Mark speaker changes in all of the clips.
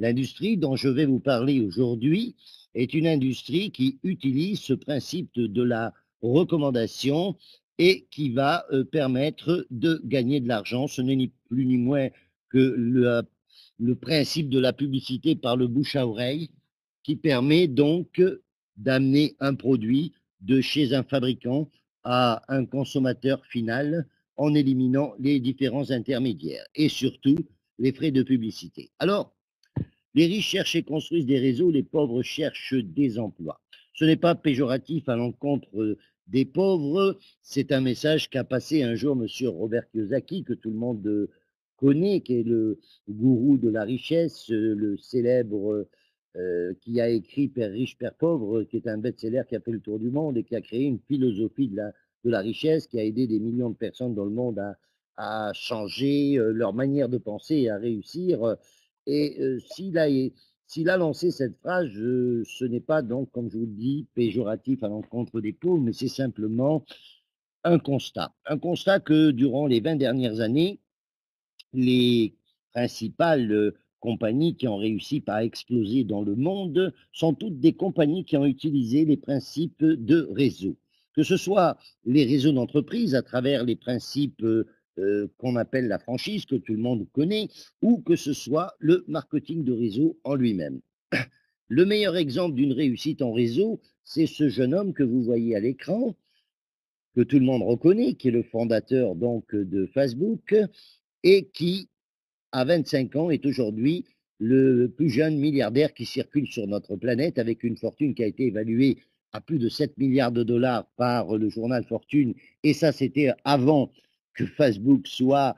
Speaker 1: L'industrie dont je vais vous parler aujourd'hui est une industrie qui utilise ce principe de la recommandation et qui va permettre de gagner de l'argent. Ce n'est ni plus ni moins que le principe de la publicité par le bouche à oreille qui permet donc d'amener un produit de chez un fabricant à un consommateur final en éliminant les différents intermédiaires et surtout les frais de publicité. Alors, les riches cherchent et construisent des réseaux, les pauvres cherchent des emplois. Ce n'est pas péjoratif à l'encontre des pauvres, c'est un message qu'a passé un jour M. Robert Kiyosaki, que tout le monde connaît, qui est le gourou de la richesse, le célèbre qui a écrit Père riche, Père pauvre, qui est un best-seller qui a fait le tour du monde et qui a créé une philosophie de la richesse qui a aidé des millions de personnes dans le monde à changer leur manière de penser et à réussir. Et s'il a lancé cette phrase, ce n'est pas donc, comme je vous le dis, péjoratif à l'encontre des pauvres, mais c'est simplement un constat. Un constat que durant les 20 dernières années, les principales compagnies qui ont réussi par exploser dans le monde sont toutes des compagnies qui ont utilisé les principes de réseau. Que ce soit les réseaux d'entreprise à travers les principes qu'on appelle la franchise, que tout le monde connaît, ou que ce soit le marketing de réseau en lui-même. Le meilleur exemple d'une réussite en réseau, c'est ce jeune homme que vous voyez à l'écran, que tout le monde reconnaît, qui est le fondateur donc de Facebook et qui à 25 ans, est aujourd'hui le plus jeune milliardaire qui circule sur notre planète, avec une fortune qui a été évaluée à plus de 7 milliards de dollars par le journal Fortune. Et ça, c'était avant que Facebook soit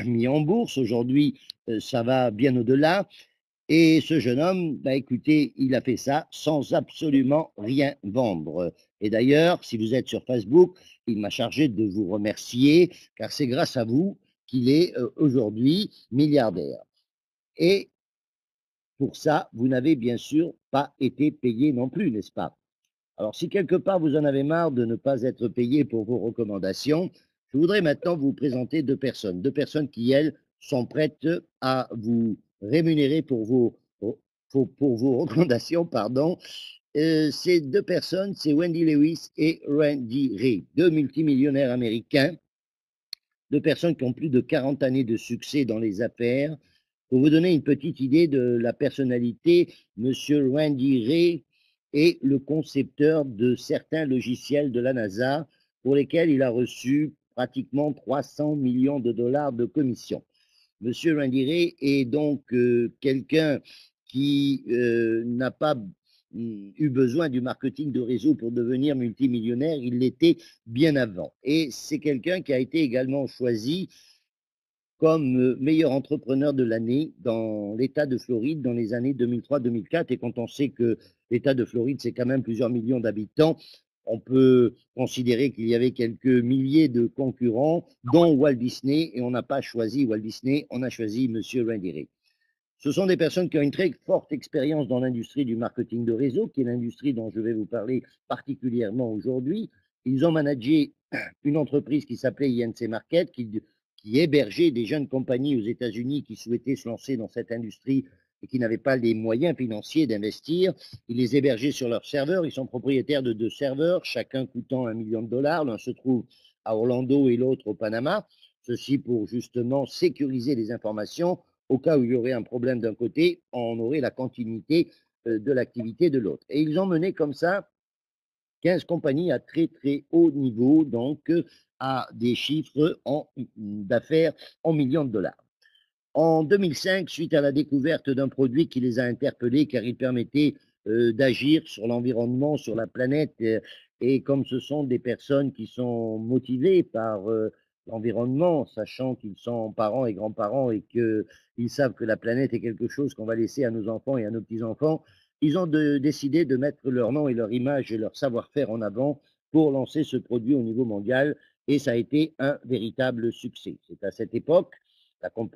Speaker 1: mis en bourse. Aujourd'hui, ça va bien au-delà. Et ce jeune homme, bah, écoutez, il a fait ça sans absolument rien vendre. Et d'ailleurs, si vous êtes sur Facebook, il m'a chargé de vous remercier, car c'est grâce à vous qu'il est aujourd'hui milliardaire. Et pour ça, vous n'avez bien sûr pas été payé non plus, n'est-ce pas? Alors, si quelque part vous en avez marre de ne pas être payé pour vos recommandations, je voudrais maintenant vous présenter deux personnes qui, elles, sont prêtes à vous rémunérer pour vos recommandations, pardon. Ces deux personnes, c'est Wendy Lewis et Randy Ray, deux multimillionnaires américains, deux personnes qui ont plus de 40 années de succès dans les affaires. Pour vous donner une petite idée de la personnalité, Monsieur Randy Ray est le concepteur de certains logiciels de la NASA pour lesquels il a reçu pratiquement 300 millions de dollars de commission. Monsieur Randy Ray est donc quelqu'un qui n'a pas eu besoin du marketing de réseau pour devenir multimillionnaire, il l'était bien avant. Et c'est quelqu'un qui a été également choisi comme meilleur entrepreneur de l'année dans l'État de Floride dans les années 2003-2004. Et quand on sait que l'État de Floride, c'est quand même plusieurs millions d'habitants, on peut considérer qu'il y avait quelques milliers de concurrents, dont Walt Disney, et on n'a pas choisi Walt Disney, on a choisi M. Randy Ray. Ce sont des personnes qui ont une très forte expérience dans l'industrie du marketing de réseau, qui est l'industrie dont je vais vous parler particulièrement aujourd'hui. Ils ont managé une entreprise qui s'appelait INC Market, qui hébergeait des jeunes compagnies aux États-Unis qui souhaitaient se lancer dans cette industrie et qui n'avaient pas les moyens financiers d'investir. Ils les hébergeaient sur leurs serveurs. Ils sont propriétaires de deux serveurs, chacun coûtant 1 million de dollars. L'un se trouve à Orlando et l'autre au Panama. Ceci pour justement sécuriser les informations. Au cas où il y aurait un problème d'un côté, on aurait la continuité de l'activité de l'autre. Et ils ont mené comme ça 15 compagnies à très très haut niveau, donc à des chiffres d'affaires en millions de dollars. En 2005, suite à la découverte d'un produit qui les a interpellés car il permettait d'agir sur l'environnement, sur la planète, et comme ce sont des personnes qui sont motivées par l'environnement, sachant qu'ils sont parents et grands-parents et qu'ils savent que la planète est quelque chose qu'on va laisser à nos enfants et à nos petits-enfants, ils ont décidé de mettre leur nom et leur image et leur savoir-faire en avant pour lancer ce produit au niveau mondial, et ça a été un véritable succès. C'est à cette époque,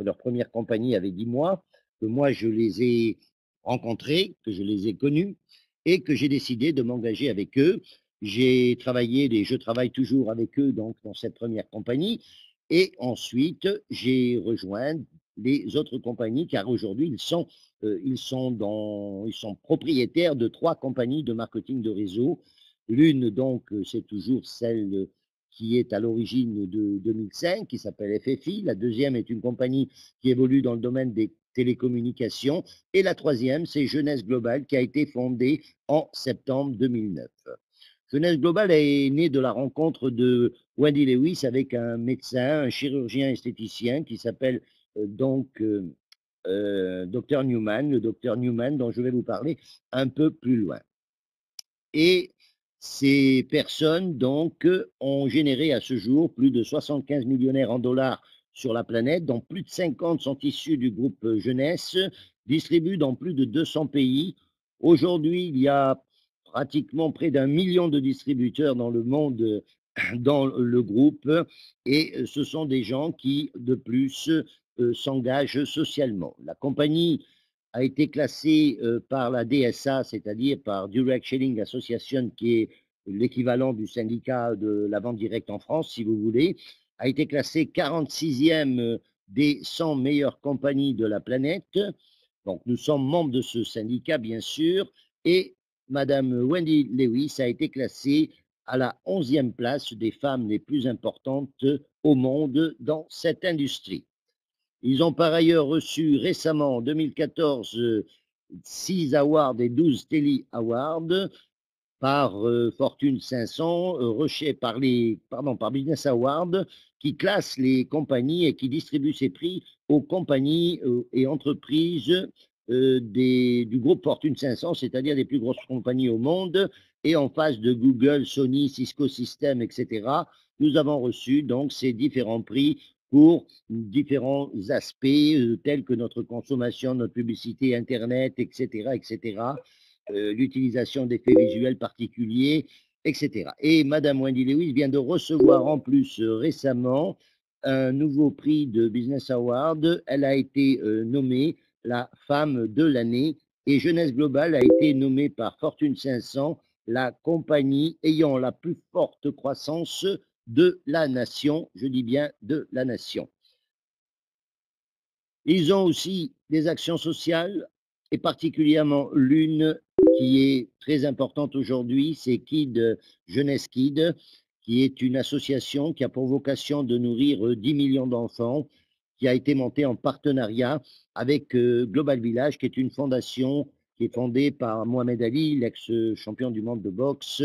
Speaker 1: leur première compagnie avait 10 mois, que moi je les ai rencontrés, que je les ai connus et que j'ai décidé de m'engager avec eux. J'ai travaillé, et je travaille toujours avec eux donc dans cette première compagnie, et ensuite j'ai rejoint les autres compagnies, car aujourd'hui, ils sont propriétaires de 3 compagnies de marketing de réseau. L'une, donc, c'est toujours celle qui est à l'origine de 2005, qui s'appelle FFI. La deuxième est une compagnie qui évolue dans le domaine des télécommunications. Et la troisième, c'est Jeunesse Global, qui a été fondée en septembre 2009. Jeunesse Global est née de la rencontre de Wendy Lewis avec un médecin, un chirurgien esthéticien qui s'appelle Dr Newman, le Dr Newman dont je vais vous parler un peu plus loin. Et ces personnes, donc, ont généré à ce jour plus de 75 millionnaires en dollars sur la planète, dont plus de 50 sont issus du groupe Jeunesse, distribués dans plus de 200 pays. Aujourd'hui, il y a pratiquement près d'1 million de distributeurs dans le monde, dans le groupe, et ce sont des gens qui, de plus, s'engagent socialement. La compagnie a été classée par la DSA, c'est-à-dire par Direct Selling Association, qui est l'équivalent du syndicat de la vente directe en France, si vous voulez, a été classée 46e des 100 meilleures compagnies de la planète. Donc, nous sommes membres de ce syndicat, bien sûr, et Madame Wendy Lewis a été classée à la 11e place des femmes les plus importantes au monde dans cette industrie. Ils ont par ailleurs reçu récemment, en 2014, 6 awards et 12 Telly Awards par Fortune 500, par Business Award, qui classe les compagnies et qui distribue ces prix aux compagnies et entreprises du groupe Fortune 500, c'est-à-dire des plus grosses compagnies au monde. Et en face de Google, Sony, Cisco Systems, etc., nous avons reçu donc ces différents prix pour différents aspects tels que notre consommation, notre publicité Internet, etc., etc., l'utilisation d'effets visuels particuliers, etc. Et Madame Wendy Lewis vient de recevoir en plus récemment un nouveau prix de Business Award. Elle a été nommée la femme de l'année et Jeunesse Global a été nommée par Fortune 500 la compagnie ayant la plus forte croissance de la nation, je dis bien de la nation. Ils ont aussi des actions sociales et particulièrement l'une qui est très importante aujourd'hui, c'est Jeunesse Kid, qui est une association qui a pour vocation de nourrir 10 millions d'enfants, qui a été montée en partenariat avec Global Village, qui est une fondation qui est fondée par Mohamed Ali, l'ex-champion du monde de boxe,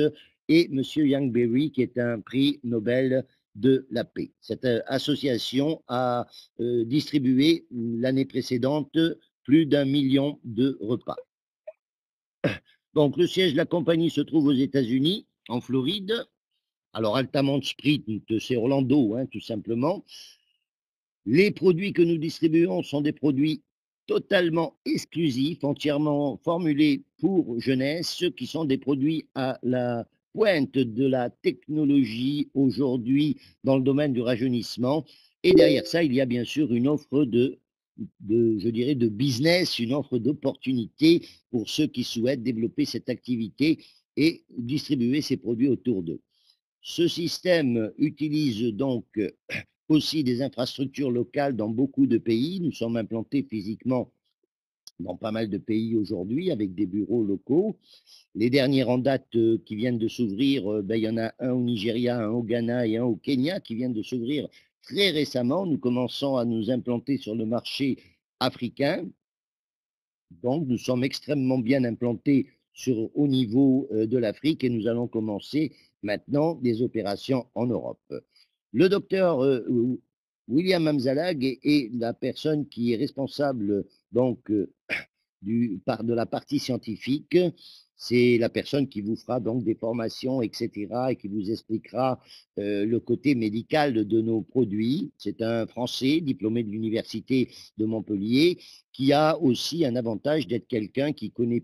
Speaker 1: et M. Young Berry, qui est un prix Nobel de la paix. Cette association a distribué l'année précédente plus d'1 million de repas. Donc, le siège de la compagnie se trouve aux États-Unis, en Floride. Alors, Altamont Sprint, c'est Orlando, hein, tout simplement. Les produits que nous distribuons sont des produits totalement exclusifs, entièrement formulés pour jeunesse, qui sont des produits à la pointe de la technologie aujourd'hui dans le domaine du rajeunissement. Et derrière ça, il y a bien sûr une offre je dirais, de business, une offre d'opportunité pour ceux qui souhaitent développer cette activité et distribuer ces produits autour d'eux. Ce système utilise donc aussi des infrastructures locales dans beaucoup de pays. Nous sommes implantés physiquement dans pas mal de pays aujourd'hui avec des bureaux locaux. Les derniers en date qui viennent de s'ouvrir, il y en a un au Nigeria, un au Ghana et un au Kenya qui viennent de s'ouvrir très récemment. Nous commençons à nous implanter sur le marché africain. Donc, nous sommes extrêmement bien implantés au niveau de l'Afrique et nous allons commencer maintenant des opérations en Europe. Le docteur William Amzalag est la personne qui est responsable donc de la partie scientifique. C'est la personne qui vous fera donc des formations, etc., et qui vous expliquera le côté médical de nos produits. C'est un Français diplômé de l'Université de Montpellier qui a aussi un avantage d'être quelqu'un qui connaît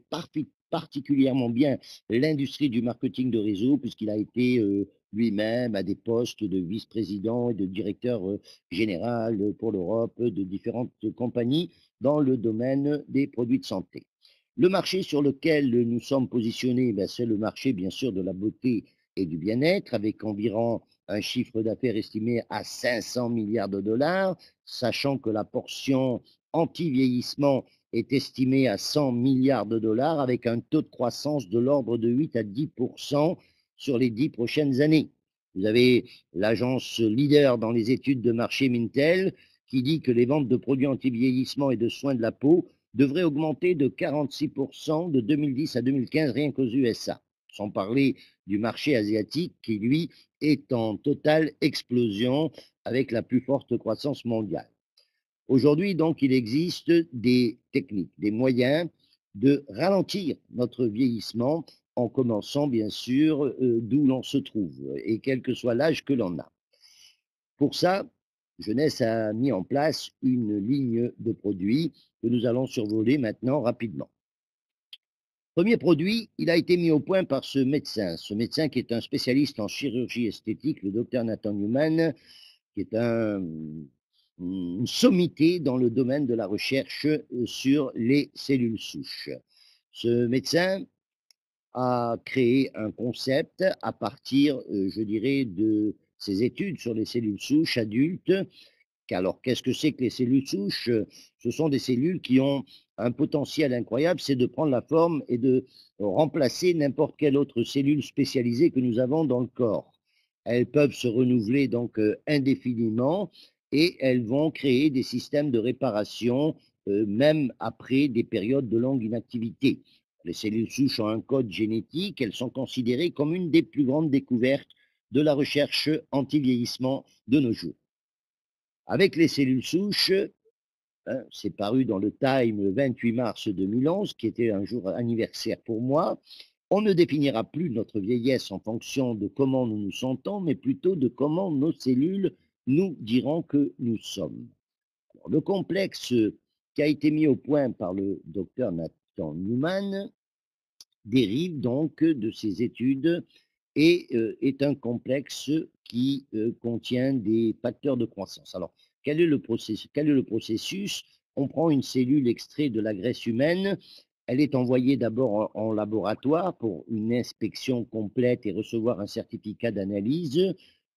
Speaker 1: particulièrement bien l'industrie du marketing de réseau, puisqu'il a été lui-même à des postes de vice-président et de directeur général pour l'Europe de différentes compagnies dans le domaine des produits de santé. Le marché sur lequel nous sommes positionnés, c'est le marché bien sûr de la beauté et du bien-être, avec environ un chiffre d'affaires estimé à 500 milliards de dollars, sachant que la portion anti-vieillissement est estimée à 100 milliards de dollars avec un taux de croissance de l'ordre de 8 à 10% sur les 10 prochaines années. Vous avez l'agence leader dans les études de marché Mintel qui dit que les ventes de produits anti-vieillissement et de soins de la peau devraient augmenter de 46% de 2010 à 2015 rien qu'aux USA, sans parler du marché asiatique qui, lui, est en totale explosion avec la plus forte croissance mondiale. Aujourd'hui, donc, il existe des techniques, des moyens de ralentir notre vieillissement en commençant, bien sûr, d'où l'on se trouve et quel que soit l'âge que l'on a. Pour ça, Jeunesse a mis en place une ligne de produits que nous allons survoler maintenant rapidement. Premier produit, il a été mis au point par ce médecin qui est un spécialiste en chirurgie esthétique, le docteur Nathan Newman, qui est une sommité dans le domaine de la recherche sur les cellules souches. Ce médecin a créé un concept à partir, je dirais, de ses études sur les cellules souches adultes. Alors, qu'est-ce que c'est que les cellules souches? Ce sont des cellules qui ont un potentiel incroyable, c'est de prendre la forme et de remplacer n'importe quelle autre cellule spécialisée que nous avons dans le corps. Elles peuvent se renouveler donc indéfiniment et elles vont créer des systèmes de réparation même après des périodes de longue inactivité. Les cellules souches ont un code génétique, elles sont considérées comme une des plus grandes découvertes de la recherche anti-vieillissement de nos jours. Avec les cellules souches, hein, c'est paru dans le Time le 28 mars 2011, qui était un jour anniversaire pour moi, on ne définira plus notre vieillesse en fonction de comment nous nous sentons, mais plutôt de comment nos cellules nous diront que nous sommes. Alors, le complexe qui a été mis au point par le docteur Nathan Newman dérive donc de ces études et est un complexe qui contient des facteurs de croissance. Alors, quel est le processus? On prend une cellule extraite de la graisse humaine, elle est envoyée d'abord en laboratoire pour une inspection complète et recevoir un certificat d'analyse.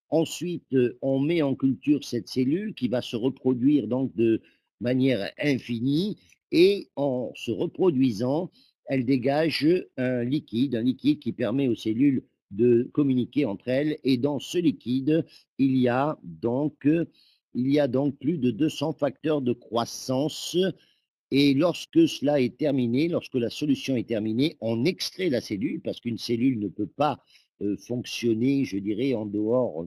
Speaker 1: Ensuite, on met en culture cette cellule qui va se reproduire donc de manière infinie et en se reproduisant, elle dégage un liquide qui permet aux cellules de communiquer entre elles. Et dans ce liquide, il y a donc plus de 200 facteurs de croissance. Et lorsque cela est terminé, lorsque la solution est terminée, on extrait la cellule parce qu'une cellule ne peut pas fonctionner, je dirais, en dehors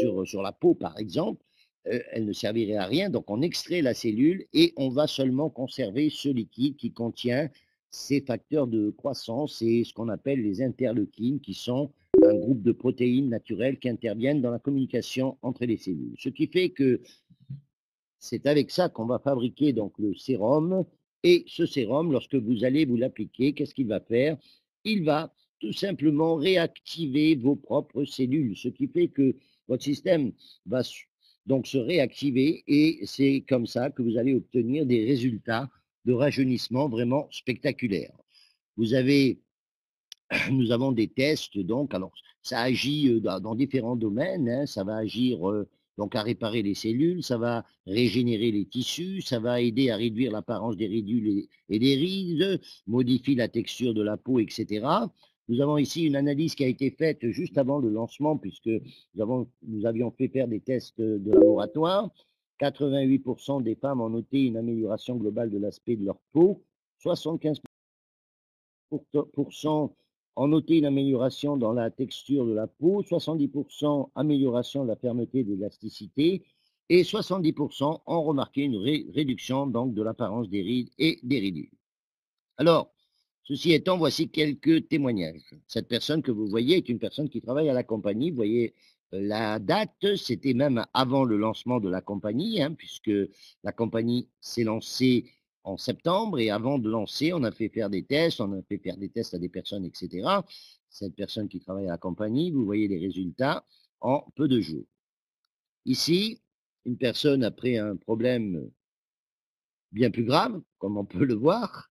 Speaker 1: sur la peau, par exemple. Elle ne servirait à rien. Donc, on extrait la cellule et on va seulement conserver ce liquide qui contient ces facteurs de croissance et ce qu'on appelle les interleukines, qui sont un groupe de protéines naturelles qui interviennent dans la communication entre les cellules. Ce qui fait que c'est avec ça qu'on va fabriquer donc le sérum. Et ce sérum, lorsque vous allez vous l'appliquer, qu'est-ce qu'il va faire? Il va tout simplement réactiver vos propres cellules, ce qui fait que votre système va donc se réactiver et c'est comme ça que vous allez obtenir des résultats de rajeunissement vraiment spectaculaires. Vous avez Nous avons des tests, donc, alors ça agit dans différents domaines, hein, ça va agir donc à réparer les cellules, ça va régénérer les tissus, ça va aider à réduire l'apparence des ridules et des rides, modifie la texture de la peau, etc. Nous avons ici une analyse qui a été faite juste avant le lancement, puisque nous avions fait faire des tests de laboratoire. 88% des femmes ont noté une amélioration globale de l'aspect de leur peau, 75% ont noté une amélioration dans la texture de la peau, 70% amélioration de la fermeté et de l'élasticité, et 70% ont remarqué une réduction donc de l'apparence des rides et des ridules. Alors, ceci étant, voici quelques témoignages. Cette personne que vous voyez est une personne qui travaille à la compagnie. Vous voyez la date, c'était même avant le lancement de la compagnie, hein, puisque la compagnie s'est lancée en septembre et avant de lancer, on a fait faire des tests, on a fait faire des tests à des personnes, etc. Cette personne qui travaille à la compagnie, vous voyez les résultats en peu de jours. Ici, une personne après un problème bien plus grave, comme on peut le voir,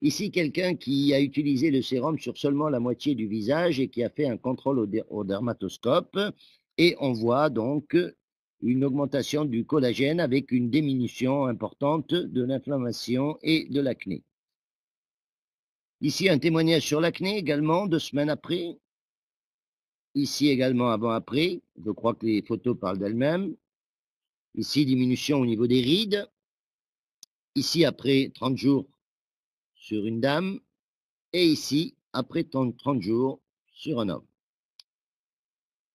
Speaker 1: Ici, quelqu'un qui a utilisé le sérum sur seulement la moitié du visage et qui a fait un contrôle au dermatoscope. Et on voit donc une augmentation du collagène avec une diminution importante de l'inflammation et de l'acné. Ici, un témoignage sur l'acné également, 2 semaines après. Ici également avant-après. Je crois que les photos parlent d'elles-mêmes. Ici, diminution au niveau des rides. Ici, après 30 jours sur une dame. Et ici, après 30 jours sur un homme.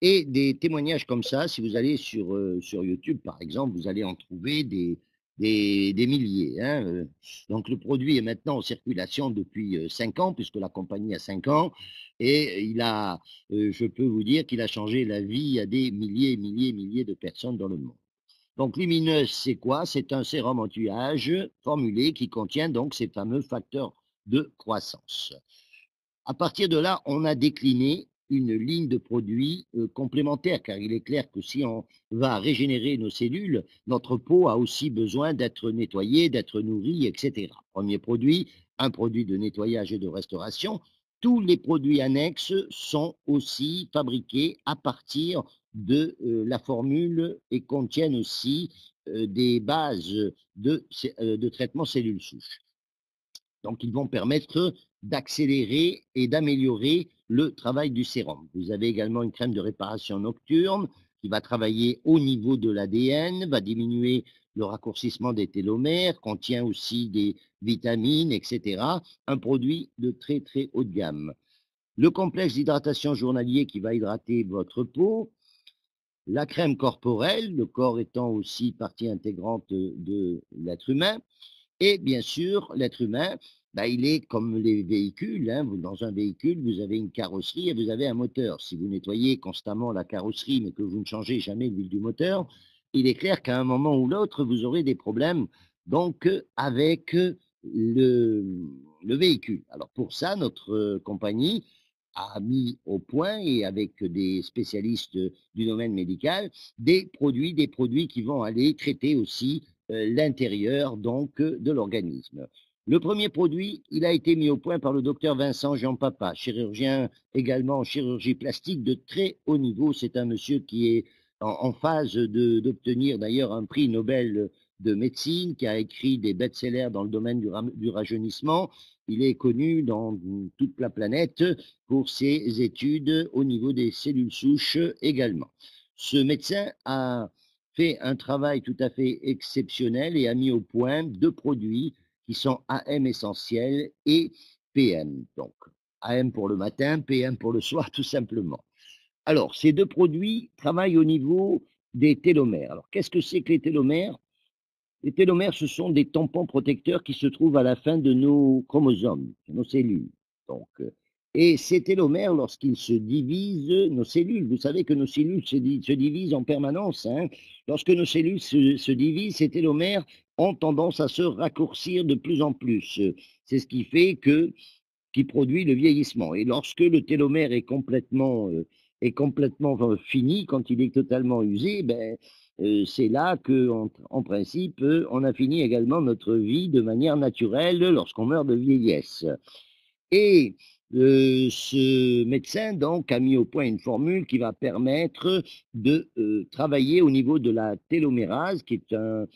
Speaker 1: Et des témoignages comme ça, si vous allez sur YouTube, par exemple, vous allez en trouver des milliers. Hein. Donc, le produit est maintenant en circulation depuis 5 ans, puisque la compagnie a 5 ans. Et je peux vous dire qu'il a changé la vie à des milliers, milliers, milliers de personnes dans le monde. Donc, Lumineuse, c'est quoi? C'est un sérum anti-âge formulé qui contient donc ces fameux facteurs de croissance. À partir de là, on a décliné une ligne de produits complémentaires, car il est clair que si on va régénérer nos cellules, notre peau a aussi besoin d'être nettoyée, d'être nourrie, etc. Premier produit, un produit de nettoyage et de restauration. Tous les produits annexes sont aussi fabriqués à partir de la formule et contiennent aussi des bases de traitement cellules souches. Donc, ils vont permettre d'accélérer et d'améliorer le travail du sérum. Vous avez également une crème de réparation nocturne qui va travailler au niveau de l'ADN, va diminuer le raccourcissement des télomères, contient aussi des vitamines, etc. Un produit de très, très haut de gamme. Le complexe d'hydratation journalier qui va hydrater votre peau. La crème corporelle, le corps étant aussi partie intégrante de l'être humain. Et bien sûr, l'être humain, il est comme les véhicules. Hein. Dans un véhicule, vous avez une carrosserie et vous avez un moteur. Si vous nettoyez constamment la carrosserie, mais que vous ne changez jamais l'huile du moteur, il est clair qu'à un moment ou l'autre, vous aurez des problèmes donc avec le véhicule. Alors pour ça, notre compagnie a mis au point, et avec des spécialistes du domaine médical, des produits qui vont aller traiter aussi l'intérieur donc de l'organisme. Le premier produit, il a été mis au point par le docteur Vincent Jean Papa, chirurgien également en chirurgie plastique de très haut niveau. C'est un monsieur qui est en phase d'obtenir d'ailleurs un prix Nobel de médecine, qui a écrit des best-sellers dans le domaine du rajeunissement. Il est connu dans toute la planète pour ses études au niveau des cellules souches également. Ce médecin a fait un travail tout à fait exceptionnel et a mis au point 2 produits qui sont AM essentiels et PM. Donc, AM pour le matin, PM pour le soir, tout simplement. Alors, ces 2 produits travaillent au niveau des télomères. Alors, qu'est-ce que c'est que les télomères? Les télomères, ce sont des tampons protecteurs qui se trouvent à la fin de nos chromosomes, de nos cellules. Donc, et ces télomères, lorsqu'ils se divisent, nos cellules, vous savez que nos cellules se divisent en permanence. Hein. Lorsque nos cellules se divisent, ces télomères ont tendance à se raccourcir de plus en plus. C'est ce qui fait qui produit le vieillissement. Et lorsque le télomère est complètement fini, quand il est totalement usé, c'est là que, en principe, on a fini également notre vie de manière naturelle lorsqu'on meurt de vieillesse. Et ce médecin, donc, a mis au point une formule qui va permettre de travailler au niveau de la télomérase, qui est un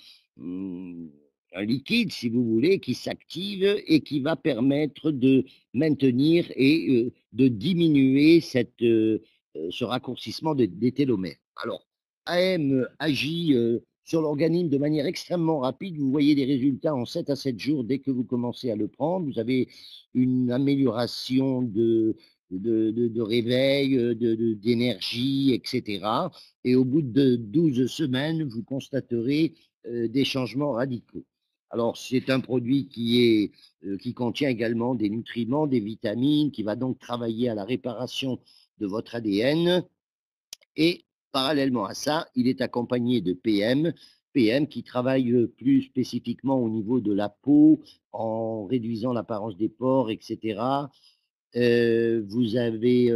Speaker 1: liquide, si vous voulez, qui s'active et qui va permettre de maintenir et de diminuer ce raccourcissement des télomères. Alors, AM agit sur l'organisme de manière extrêmement rapide. Vous voyez des résultats en 7 à 7 jours dès que vous commencez à le prendre. Vous avez une amélioration de réveil, d'énergie, etc. Et au bout de 12 semaines, vous constaterez des changements radicaux. Alors, c'est un produit qui contient également des nutriments, des vitamines, qui va donc travailler à la réparation de votre ADN. Et parallèlement à ça, il est accompagné de PM qui travaille plus spécifiquement au niveau de la peau, en réduisant l'apparence des pores, etc. Vous avez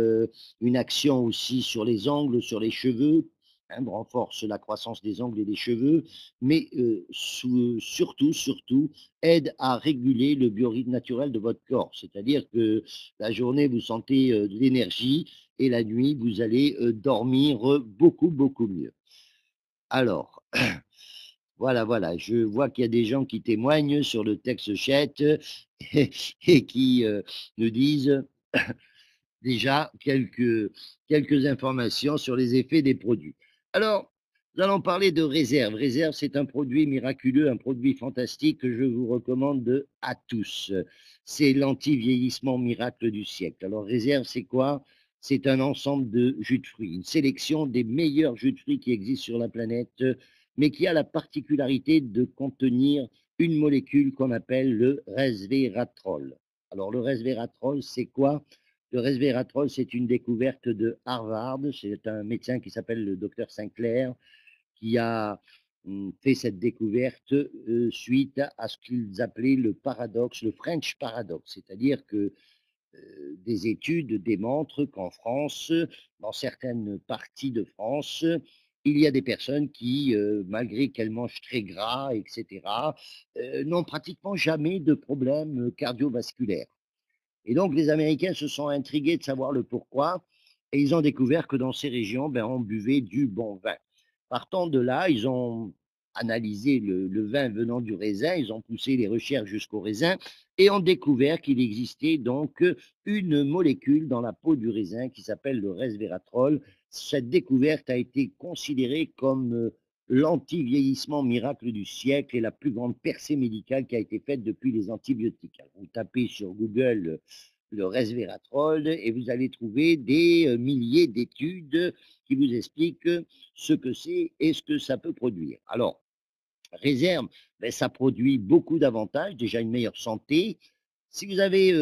Speaker 1: une action aussi sur les ongles, sur les cheveux, hein, renforce la croissance des ongles et des cheveux, mais surtout, aide à réguler le biorhythme naturel de votre corps. C'est-à-dire que la journée, vous sentez de l'énergie et la nuit, vous allez dormir beaucoup mieux. Alors, voilà, je vois qu'il y a des gens qui témoignent sur le texte chat et qui nous disent déjà quelques informations sur les effets des produits. Alors, nous allons parler de Réserve. Réserve, c'est un produit miraculeux, un produit fantastique que je vous recommande à tous. C'est l'anti-vieillissement miracle du siècle. Alors, Réserve, c'est quoi? C'est un ensemble de jus de fruits, une sélection des meilleurs jus de fruits qui existent sur la planète, mais qui a la particularité de contenir une molécule qu'on appelle le resveratrol. Alors, le resveratrol, c'est quoi? Le resveratrol, c'est une découverte de Harvard. C'est un médecin qui s'appelle le docteur Sinclair qui a fait cette découverte suite à ce qu'ils appelaient le paradoxe, le French paradoxe. C'est-à-dire que des études démontrent qu'en France, dans certaines parties de France, il y a des personnes qui, malgré qu'elles mangent très gras, etc., n'ont pratiquement jamais de problème cardiovasculaire. Et donc, les Américains se sont intrigués de savoir le pourquoi, et ils ont découvert que dans ces régions, ben, on buvait du bon vin. Partant de là, ils ont analysé le vin venant du raisin, ils ont poussé les recherches jusqu'au raisin, et ont découvert qu'il existait donc une molécule dans la peau du raisin qui s'appelle le resveratrol. Cette découverte a été considérée comme l'anti-vieillissement miracle du siècle et la plus grande percée médicale qui a été faite depuis les antibiotiques. Alors, vous tapez sur Google le resveratrol et vous allez trouver des milliers d'études qui vous expliquent ce que c'est et ce que ça peut produire. Alors, Réserve, ben, ça produit beaucoup d'avantages, déjà une meilleure santé. Si vous avez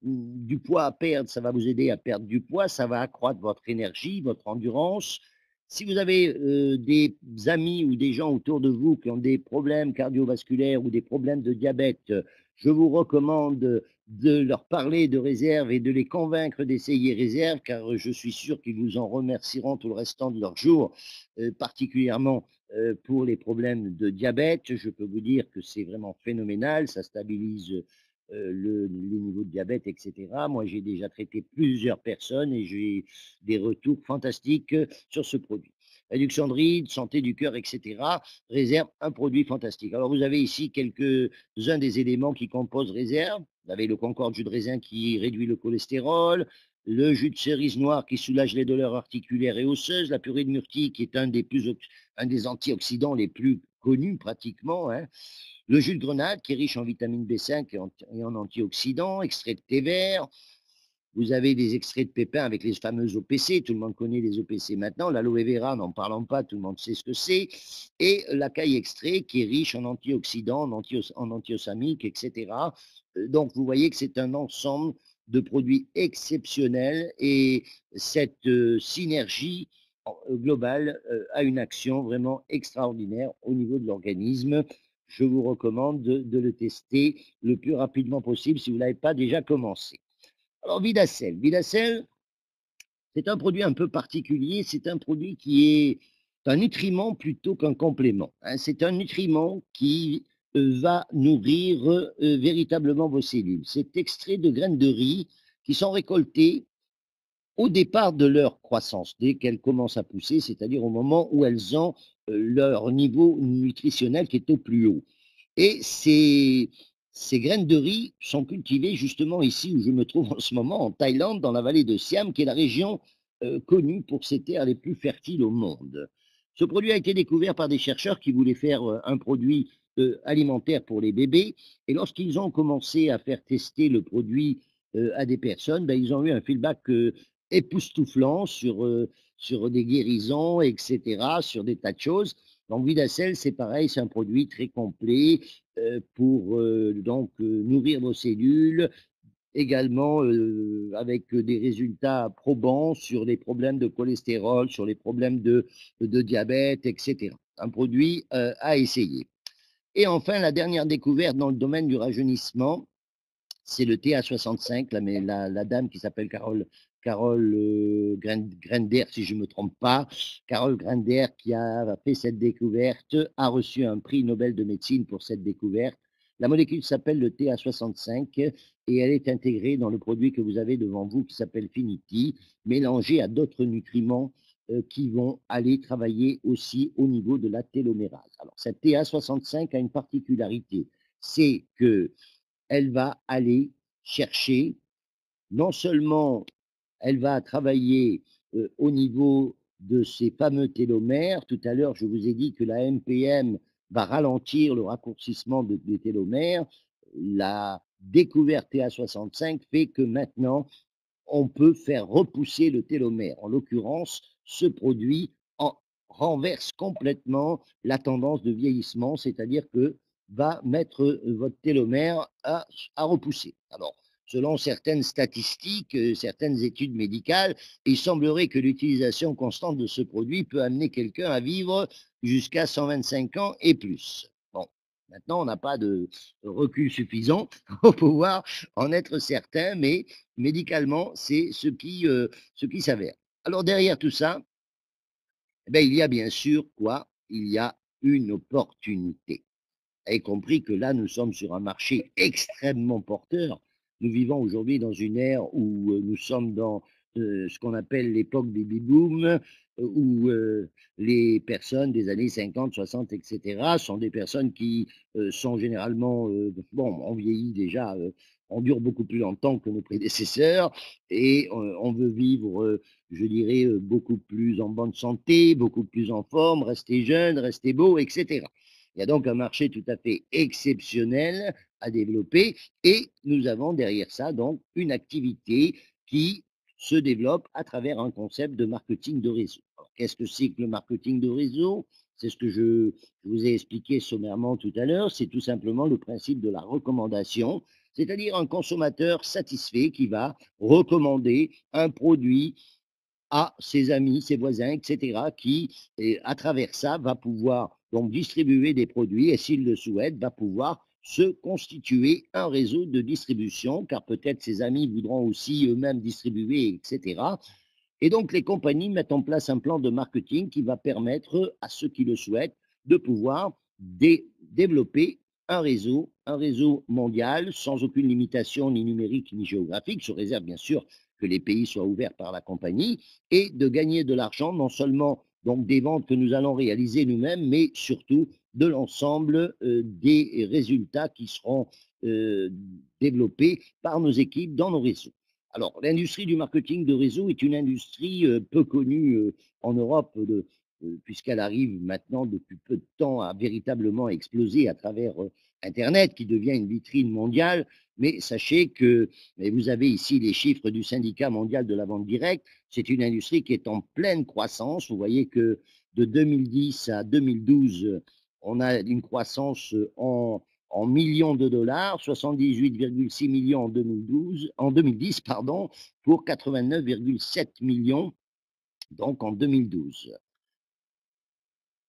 Speaker 1: du poids à perdre, ça va vous aider à perdre du poids, ça va accroître votre énergie, votre endurance. Si vous avez des amis ou des gens autour de vous qui ont des problèmes cardiovasculaires ou des problèmes de diabète, je vous recommande de leur parler de Réserve et de les convaincre d'essayer Réserve, car je suis sûr qu'ils vous en remercieront tout le restant de leur jour, particulièrement pour les problèmes de diabète. Je peux vous dire que c'est vraiment phénoménal, ça stabilise les niveaux de diabète, etc. Moi, j'ai déjà traité plusieurs personnes et j'ai des retours fantastiques sur ce produit. Réduction de rides, santé du cœur, etc. Réserve, un produit fantastique. Alors, vous avez ici quelques-uns des éléments qui composent Réserve. Vous avez le Concorde jus de raisin qui réduit le cholestérol, le jus de cerise noire qui soulage les douleurs articulaires et osseuses, la purée de myrtille qui est un des antioxydants les plus connus pratiquement, hein. Le jus de grenade qui est riche en vitamine B5 et en antioxydants, extrait de thé vert. Vous avez des extraits de pépins avec les fameux OPC, tout le monde connaît les OPC maintenant. L'aloe vera, n'en parlons pas, tout le monde sait ce que c'est. Et l'acaille extrait qui est riche en antioxydants, en antiosamiques, etc. Donc vous voyez que c'est un ensemble de produits exceptionnels et cette synergie globale a une action vraiment extraordinaire au niveau de l'organisme. Je vous recommande de le tester le plus rapidement possible si vous ne l'avez pas déjà commencé. Alors, Vidacel. Vidacel, c'est un produit un peu particulier. C'est un produit qui est un nutriment plutôt qu'un complément, hein. C'est un nutriment qui va nourrir véritablement vos cellules. C'est extrait de graines de riz qui sont récoltées au départ de leur croissance, dès qu'elles commencent à pousser, c'est-à-dire au moment où elles ont leur niveau nutritionnel qui est au plus haut. Et ces graines de riz sont cultivées justement ici où je me trouve en ce moment, en Thaïlande, dans la vallée de Siam, qui est la région connue pour ses terres les plus fertiles au monde. Ce produit a été découvert par des chercheurs qui voulaient faire un produit alimentaire pour les bébés. Et lorsqu'ils ont commencé à faire tester le produit à des personnes, ben, ils ont eu un feedback époustouflant sur des guérisons, etc., sur des tas de choses. Donc, Vidacel, c'est pareil, c'est un produit très complet pour donc nourrir vos cellules, également avec des résultats probants sur les problèmes de cholestérol, sur les problèmes de diabète, etc. Un produit à essayer. Et enfin, la dernière découverte dans le domaine du rajeunissement, c'est le TA65, la dame qui s'appelle Carole Carole Grender, si je ne me trompe pas. Carole Grender, qui a fait cette découverte, a reçu un prix Nobel de médecine pour cette découverte. La molécule s'appelle le TA65 et elle est intégrée dans le produit que vous avez devant vous qui s'appelle Finity, mélangé à d'autres nutriments qui vont aller travailler aussi au niveau de la télomérase. Alors, cette TA65 a une particularité, c'est qu'elle va aller chercher, non seulement elle va travailler au niveau de ces fameux télomères. Tout à l'heure, je vous ai dit que la MPM va ralentir le raccourcissement des télomères. La découverte TA65 fait que maintenant, on peut faire repousser le télomère. En l'occurrence, ce produit renverse complètement la tendance de vieillissement, c'est-à-dire que va mettre votre télomère à repousser. Alors, selon certaines statistiques, certaines études médicales, il semblerait que l'utilisation constante de ce produit peut amener quelqu'un à vivre jusqu'à 125 ans et plus. Bon, maintenant, on n'a pas de recul suffisant pour pouvoir en être certain, mais médicalement, c'est ce qui s'avère. Alors derrière tout ça, eh bien, il y a bien sûr quoi? Il y a une opportunité. Vous avez compris que là, nous sommes sur un marché extrêmement porteur. Nous vivons aujourd'hui dans une ère où nous sommes dans ce qu'on appelle l'époque baby boom, où les personnes des années 50, 60, etc., sont des personnes qui sont généralement, bon, on vieillit déjà, on dure beaucoup plus longtemps que nos prédécesseurs, et on veut vivre, je dirais, beaucoup plus en bonne santé, beaucoup plus en forme, rester jeune, rester beau, etc. Il y a donc un marché tout à fait exceptionnel à développer et nous avons derrière ça donc une activité qui se développe à travers un concept de marketing de réseau. Qu'est-ce que c'est que le marketing de réseau? C'est ce que je vous ai expliqué sommairement tout à l'heure. C'est tout simplement le principe de la recommandation, c'est-à-dire un consommateur satisfait qui va recommander un produit à ses amis, ses voisins, etc., qui, à travers ça, va pouvoir donc distribuer des produits et, s'il le souhaite, va pouvoir se constituer un réseau de distribution, car peut-être ses amis voudront aussi eux-mêmes distribuer, etc. Et donc, les compagnies mettent en place un plan de marketing qui va permettre à ceux qui le souhaitent de pouvoir développer un réseau mondial sans aucune limitation ni numérique ni géographique, sous réserve bien sûr que les pays soient ouverts par la compagnie, et de gagner de l'argent, non seulement donc des ventes que nous allons réaliser nous-mêmes, mais surtout de l'ensemble des résultats qui seront développés par nos équipes dans nos réseaux. Alors, l'industrie du marketing de réseau est une industrie peu connue en Europe, puisqu'elle arrive maintenant depuis peu de temps à véritablement exploser à travers Internet, qui devient une vitrine mondiale. Mais sachez que, et vous avez ici les chiffres du syndicat mondial de la vente directe, c'est une industrie qui est en pleine croissance. Vous voyez que de 2010 à 2012, on a une croissance en millions de dollars, 78,6 millions en 2010, pardon, pour 89,7 millions donc en 2012.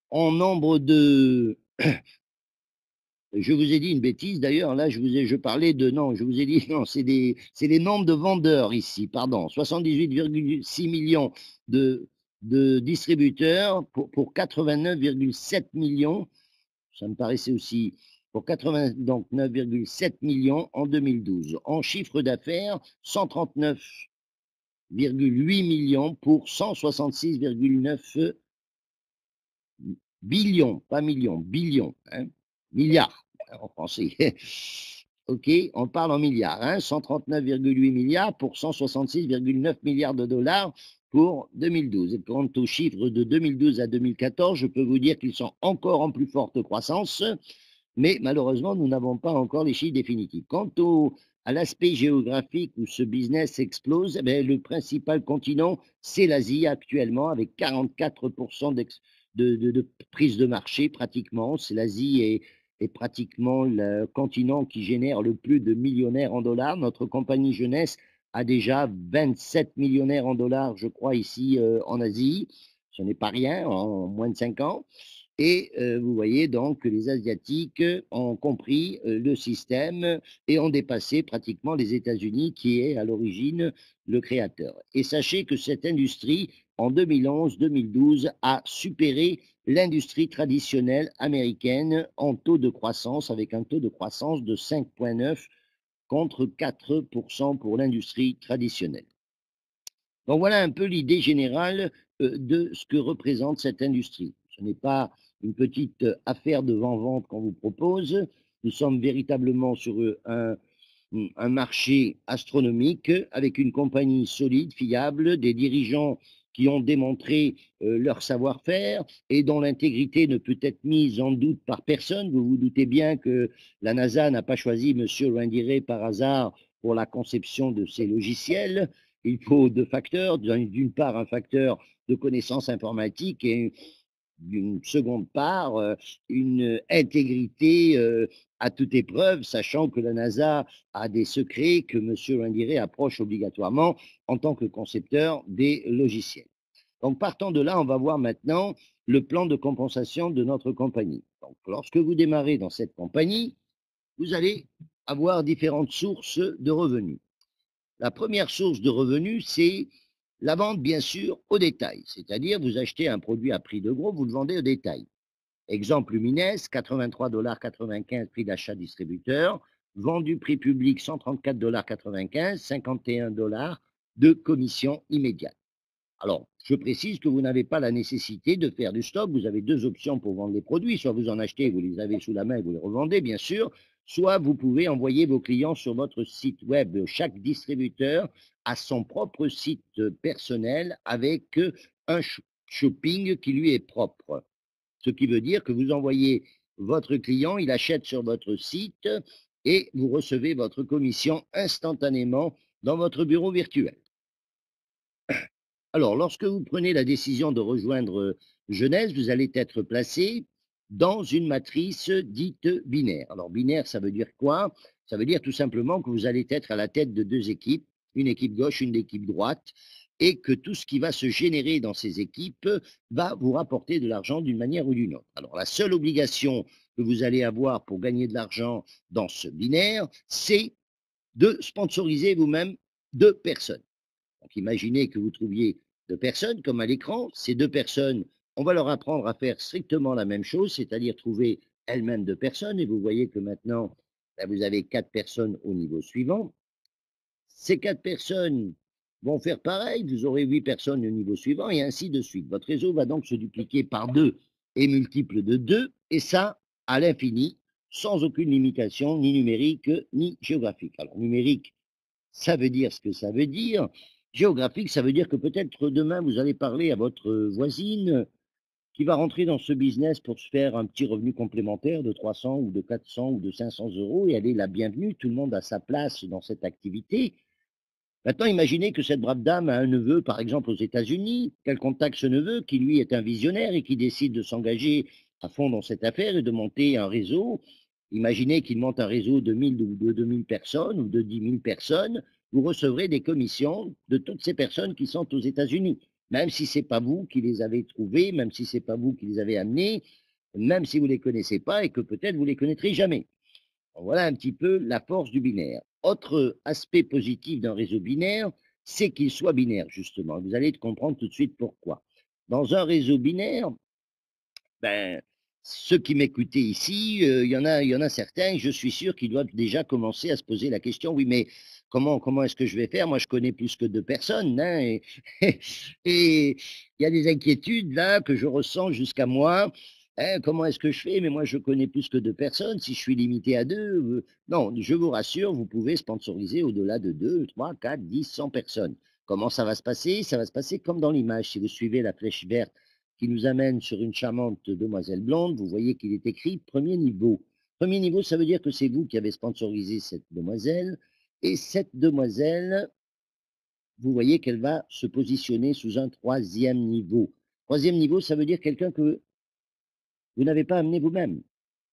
Speaker 1: En nombre de... Je vous ai dit une bêtise d'ailleurs, là je parlais de... Non, je vous ai dit, non, c'est les nombres de vendeurs ici, pardon, 78,6 millions de distributeurs pour 89,7 millions. Ça me paraissait aussi pour 89,7 millions en 2012. En chiffre d'affaires, 139,8 millions pour 166,9 billions, pas millions, billions, hein, milliards en français. OK, on parle en milliards, hein, 139,8 milliards pour 166,9 milliards de dollars pour 2012. Et quant aux chiffres de 2012 à 2014, je peux vous dire qu'ils sont encore en plus forte croissance, mais malheureusement, nous n'avons pas encore les chiffres définitifs. Quant à l'aspect géographique où ce business explose, eh le principal continent, c'est l'Asie actuellement, avec 44% de prise de marché pratiquement. L'Asie est pratiquement le continent qui génère le plus de millionnaires en dollars. Notre compagnie jeunesse a déjà 27 millionnaires en dollars, je crois, ici en Asie. Ce n'est pas rien en moins de 5 ans. Et vous voyez donc que les Asiatiques ont compris le système et ont dépassé pratiquement les États-Unis, qui est à l'origine le créateur. Et sachez que cette industrie, en 2011-2012, a supéré l'industrie traditionnelle américaine en taux de croissance, avec un taux de croissance de 5,9 contre 4% pour l'industrie traditionnelle. Donc voilà un peu l'idée générale de ce que représente cette industrie. Ce n'est pas une petite affaire de vent-vente qu'on vous propose. Nous sommes véritablement sur un marché astronomique avec une compagnie solide, fiable, des dirigeants qui ont démontré leur savoir-faire et dont l'intégrité ne peut être mise en doute par personne. Vous vous doutez bien que la NASA n'a pas choisi M. Loindiré par hasard pour la conception de ces logiciels. Il faut deux facteurs. D'une part, un facteur de connaissance informatique et d'une seconde part, une intégrité à toute épreuve, sachant que la NASA a des secrets que M. Loindiré approche obligatoirement en tant que concepteur des logiciels. Donc, partant de là, on va voir maintenant le plan de compensation de notre compagnie. Donc, lorsque vous démarrez dans cette compagnie, vous allez avoir différentes sources de revenus. La première source de revenus, c'est la vente, bien sûr, au détail. C'est-à-dire, vous achetez un produit à prix de gros, vous le vendez au détail. Exemple Lumines, 83,95 $ prix d'achat distributeur, vendu prix public 134,95 $, 51 $ de commission immédiate. Alors, je précise que vous n'avez pas la nécessité de faire du stock. Vous avez deux options pour vendre les produits. Soit vous en achetez, vous les avez sous la main et vous les revendez, bien sûr. Soit vous pouvez envoyer vos clients sur votre site web. Chaque distributeur a son propre site personnel avec un shopping qui lui est propre. Ce qui veut dire que vous envoyez votre client, il achète sur votre site et vous recevez votre commission instantanément dans votre bureau virtuel. Alors, lorsque vous prenez la décision de rejoindre Genèse, vous allez être placé dans une matrice dite binaire. Alors, binaire, ça veut dire quoi? Ça veut dire tout simplement que vous allez être à la tête de deux équipes, une équipe gauche, une équipe droite, et que tout ce qui va se générer dans ces équipes va vous rapporter de l'argent d'une manière ou d'une autre. Alors, la seule obligation que vous allez avoir pour gagner de l'argent dans ce binaire, c'est de sponsoriser vous-même deux personnes. Donc, imaginez que vous trouviez deux personnes comme à l'écran. Ces deux personnes, on va leur apprendre à faire strictement la même chose, c'est-à-dire trouver elles-mêmes deux personnes. Et vous voyez que maintenant, vous avez quatre personnes au niveau suivant. Ces quatre personnes vont faire pareil. Vous aurez 8 personnes au niveau suivant et ainsi de suite. Votre réseau va donc se dupliquer par 2 et multiple de 2, et ça à l'infini, sans aucune limitation, ni numérique, ni géographique. Alors, numérique, ça veut dire ce que ça veut dire. Géographique, ça veut dire que peut-être demain, vous allez parler à votre voisine qui va rentrer dans ce business pour se faire un petit revenu complémentaire de 300 ou de 400 ou de 500 euros, et elle est la bienvenue. Tout le monde a sa place dans cette activité. Maintenant, imaginez que cette brave dame a un neveu, par exemple, aux États-Unis, qu'elle contacte ce neveu qui, lui, est un visionnaire et qui décide de s'engager à fond dans cette affaire et de monter un réseau. Imaginez qu'il monte un réseau de 1000 ou de 2000 personnes ou de 10 000 personnes. Vous recevrez des commissions de toutes ces personnes qui sont aux États-Unis, même si ce n'est pas vous qui les avez trouvées, même si ce n'est pas vous qui les avez amenées, même si vous ne les connaissez pas et que peut-être vous ne les connaîtrez jamais. Voilà un petit peu la force du binaire. Autre aspect positif d'un réseau binaire, c'est qu'il soit binaire, justement. Vous allez comprendre tout de suite pourquoi. Dans un réseau binaire, ben, ceux qui m'écoutaient ici, il y en a certains, je suis sûr, qui doivent déjà commencer à se poser la question, oui, mais comment est-ce que je vais faire? Moi, je connais plus que deux personnes, hein, et il y a des inquiétudes là que je ressens jusqu'à moi. Hein, comment est-ce que je fais? Mais moi, je connais plus que deux personnes. Si je suis limité à deux, non, je vous rassure, vous pouvez sponsoriser au-delà de 2, 3, 4, 10, 100 personnes. Comment ça va se passer? Ça va se passer comme dans l'image. Si vous suivez la flèche verte qui nous amène sur une charmante demoiselle blonde, vous voyez qu'il est écrit premier niveau. Premier niveau, ça veut dire que c'est vous qui avez sponsorisé cette demoiselle. Et cette demoiselle, vous voyez qu'elle va se positionner sous un troisième niveau. Troisième niveau, ça veut dire quelqu'un que vous n'avez pas amené vous-même.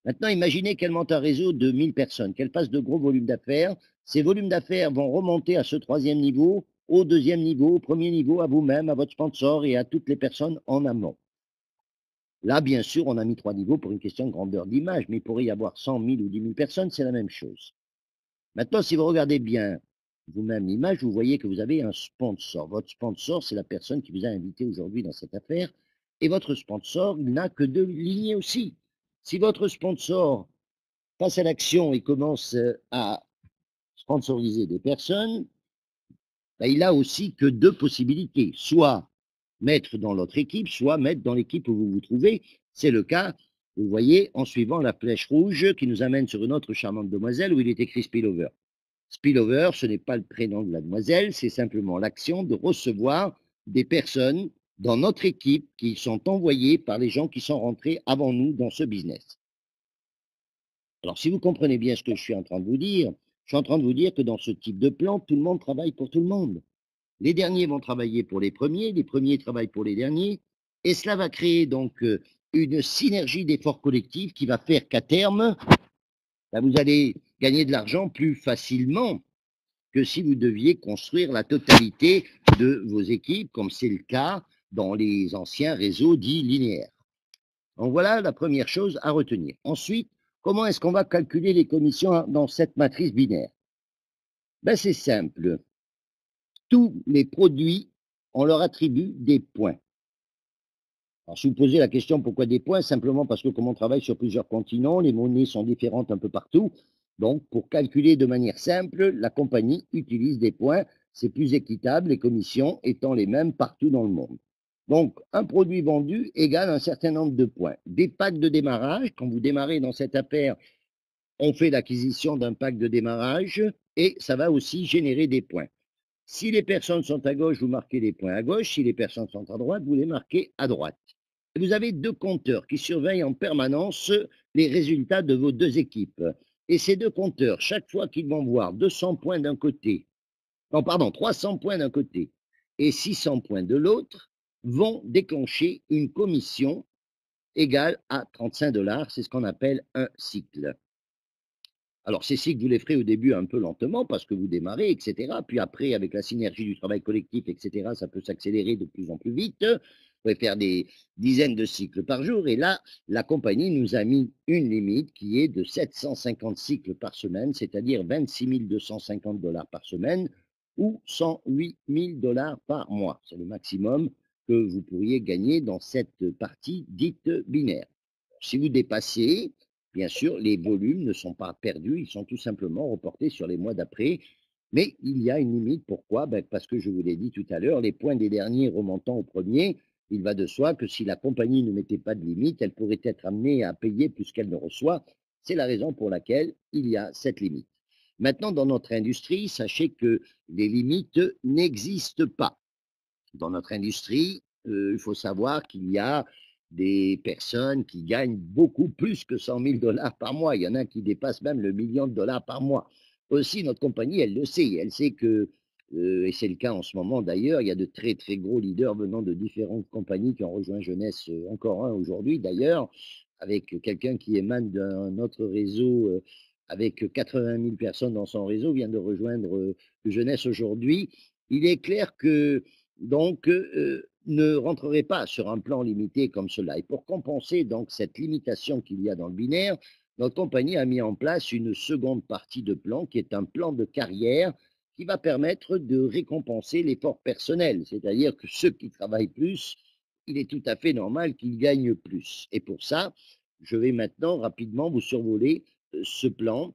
Speaker 1: Maintenant, imaginez qu'elle monte un réseau de 1000 personnes, qu'elle passe de gros volumes d'affaires. Ces volumes d'affaires vont remonter à ce troisième niveau, au deuxième niveau, au premier niveau, à vous-même, à votre sponsor et à toutes les personnes en amont. Là, bien sûr, on a mis 3 niveaux pour une question de grandeur d'image, mais il pourrait y avoir 100 000 ou 10 000 personnes, c'est la même chose. Maintenant, si vous regardez bien vous-même l'image, vous voyez que vous avez un sponsor. Votre sponsor, c'est la personne qui vous a invité aujourd'hui dans cette affaire. Et votre sponsor, il n'a que 2 lignées aussi. Si votre sponsor passe à l'action et commence à sponsoriser des personnes, ben, il a aussi que 2 possibilités. Soit mettre dans l'autre équipe, soit mettre dans l'équipe où vous vous trouvez. C'est le cas, vous voyez, en suivant la flèche rouge qui nous amène sur une autre charmante demoiselle où il est écrit spillover. Spillover, ce n'est pas le prénom de la demoiselle, c'est simplement l'action de recevoir des personnes dans notre équipe qui sont envoyées par les gens qui sont rentrés avant nous dans ce business. Alors, si vous comprenez bien ce que je suis en train de vous dire, je suis en train de vous dire que dans ce type de plan, tout le monde travaille pour tout le monde. Les derniers vont travailler pour les premiers travaillent pour les derniers, et cela va créer donc une synergie d'efforts collectifs qui va faire qu'à terme, ben, vous allez gagner de l'argent plus facilement que si vous deviez construire la totalité de vos équipes, comme c'est le cas dans les anciens réseaux dits linéaires. Donc voilà la première chose à retenir. Ensuite, comment est-ce qu'on va calculer les commissions dans cette matrice binaire? Ben, c'est simple. Tous les produits, on leur attribue des points. Alors, si vous posez la question pourquoi des points, simplement parce que comme on travaille sur plusieurs continents, les monnaies sont différentes un peu partout. Donc, pour calculer de manière simple, la compagnie utilise des points. C'est plus équitable, les commissions étant les mêmes partout dans le monde. Donc, un produit vendu égale un certain nombre de points. Des packs de démarrage, quand vous démarrez dans cette affaire, on fait l'acquisition d'un pack de démarrage et ça va aussi générer des points. Si les personnes sont à gauche, vous marquez les points à gauche. Si les personnes sont à droite, vous les marquez à droite. Et vous avez 2 compteurs qui surveillent en permanence les résultats de vos 2 équipes. Et ces 2 compteurs, chaque fois qu'ils vont voir 200 points d'un côté, non, pardon, 300 points d'un côté et 600 points de l'autre, vont déclencher une commission égale à 35 $. C'est ce qu'on appelle un cycle. Alors, ces cycles, vous les ferez au début un peu lentement parce que vous démarrez, etc. Puis après, avec la synergie du travail collectif, etc., ça peut s'accélérer de plus en plus vite. Vous pouvez faire des dizaines de cycles par jour. Et là, la compagnie nous a mis une limite qui est de 750 cycles par semaine, c'est-à-dire 26 250 $ par semaine ou 108 000 $ par mois. C'est le maximum que vous pourriez gagner dans cette partie dite binaire. Si vous dépassez, bien sûr, les volumes ne sont pas perdus, ils sont tout simplement reportés sur les mois d'après. Mais il y a une limite. Pourquoi? Ben, parce que je vous l'ai dit tout à l'heure, les points des derniers remontant au premier, il va de soi que si la compagnie ne mettait pas de limite, elle pourrait être amenée à payer plus qu'elle ne reçoit. C'est la raison pour laquelle il y a cette limite. Maintenant, dans notre industrie, sachez que les limites n'existent pas. Dans notre industrie, il faut savoir qu'il y a des personnes qui gagnent beaucoup plus que 100 000 $ par mois. Il y en a qui dépassent même le million de dollars par mois. Aussi, notre compagnie, elle le sait. Elle sait que, et c'est le cas en ce moment d'ailleurs, il y a de très très gros leaders venant de différentes compagnies qui ont rejoint Jeunesse, encore un aujourd'hui d'ailleurs, avec quelqu'un qui émane d'un autre réseau avec 80 000 personnes dans son réseau, vient de rejoindre Jeunesse aujourd'hui. Il est clair que donc ne rentrerait pas sur un plan limité comme cela. Et pour compenser donc cette limitation qu'il y a dans le binaire, notre compagnie a mis en place une seconde partie de plan qui est un plan de carrière qui va permettre de récompenser l'effort personnel. C'est-à-dire que ceux qui travaillent plus, il est tout à fait normal qu'ils gagnent plus. Et pour ça, je vais maintenant rapidement vous survoler ce plan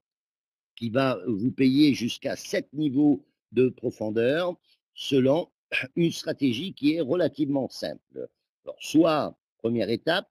Speaker 1: qui va vous payer jusqu'à 7 niveaux de profondeur selon une stratégie qui est relativement simple. Alors, soit, première étape,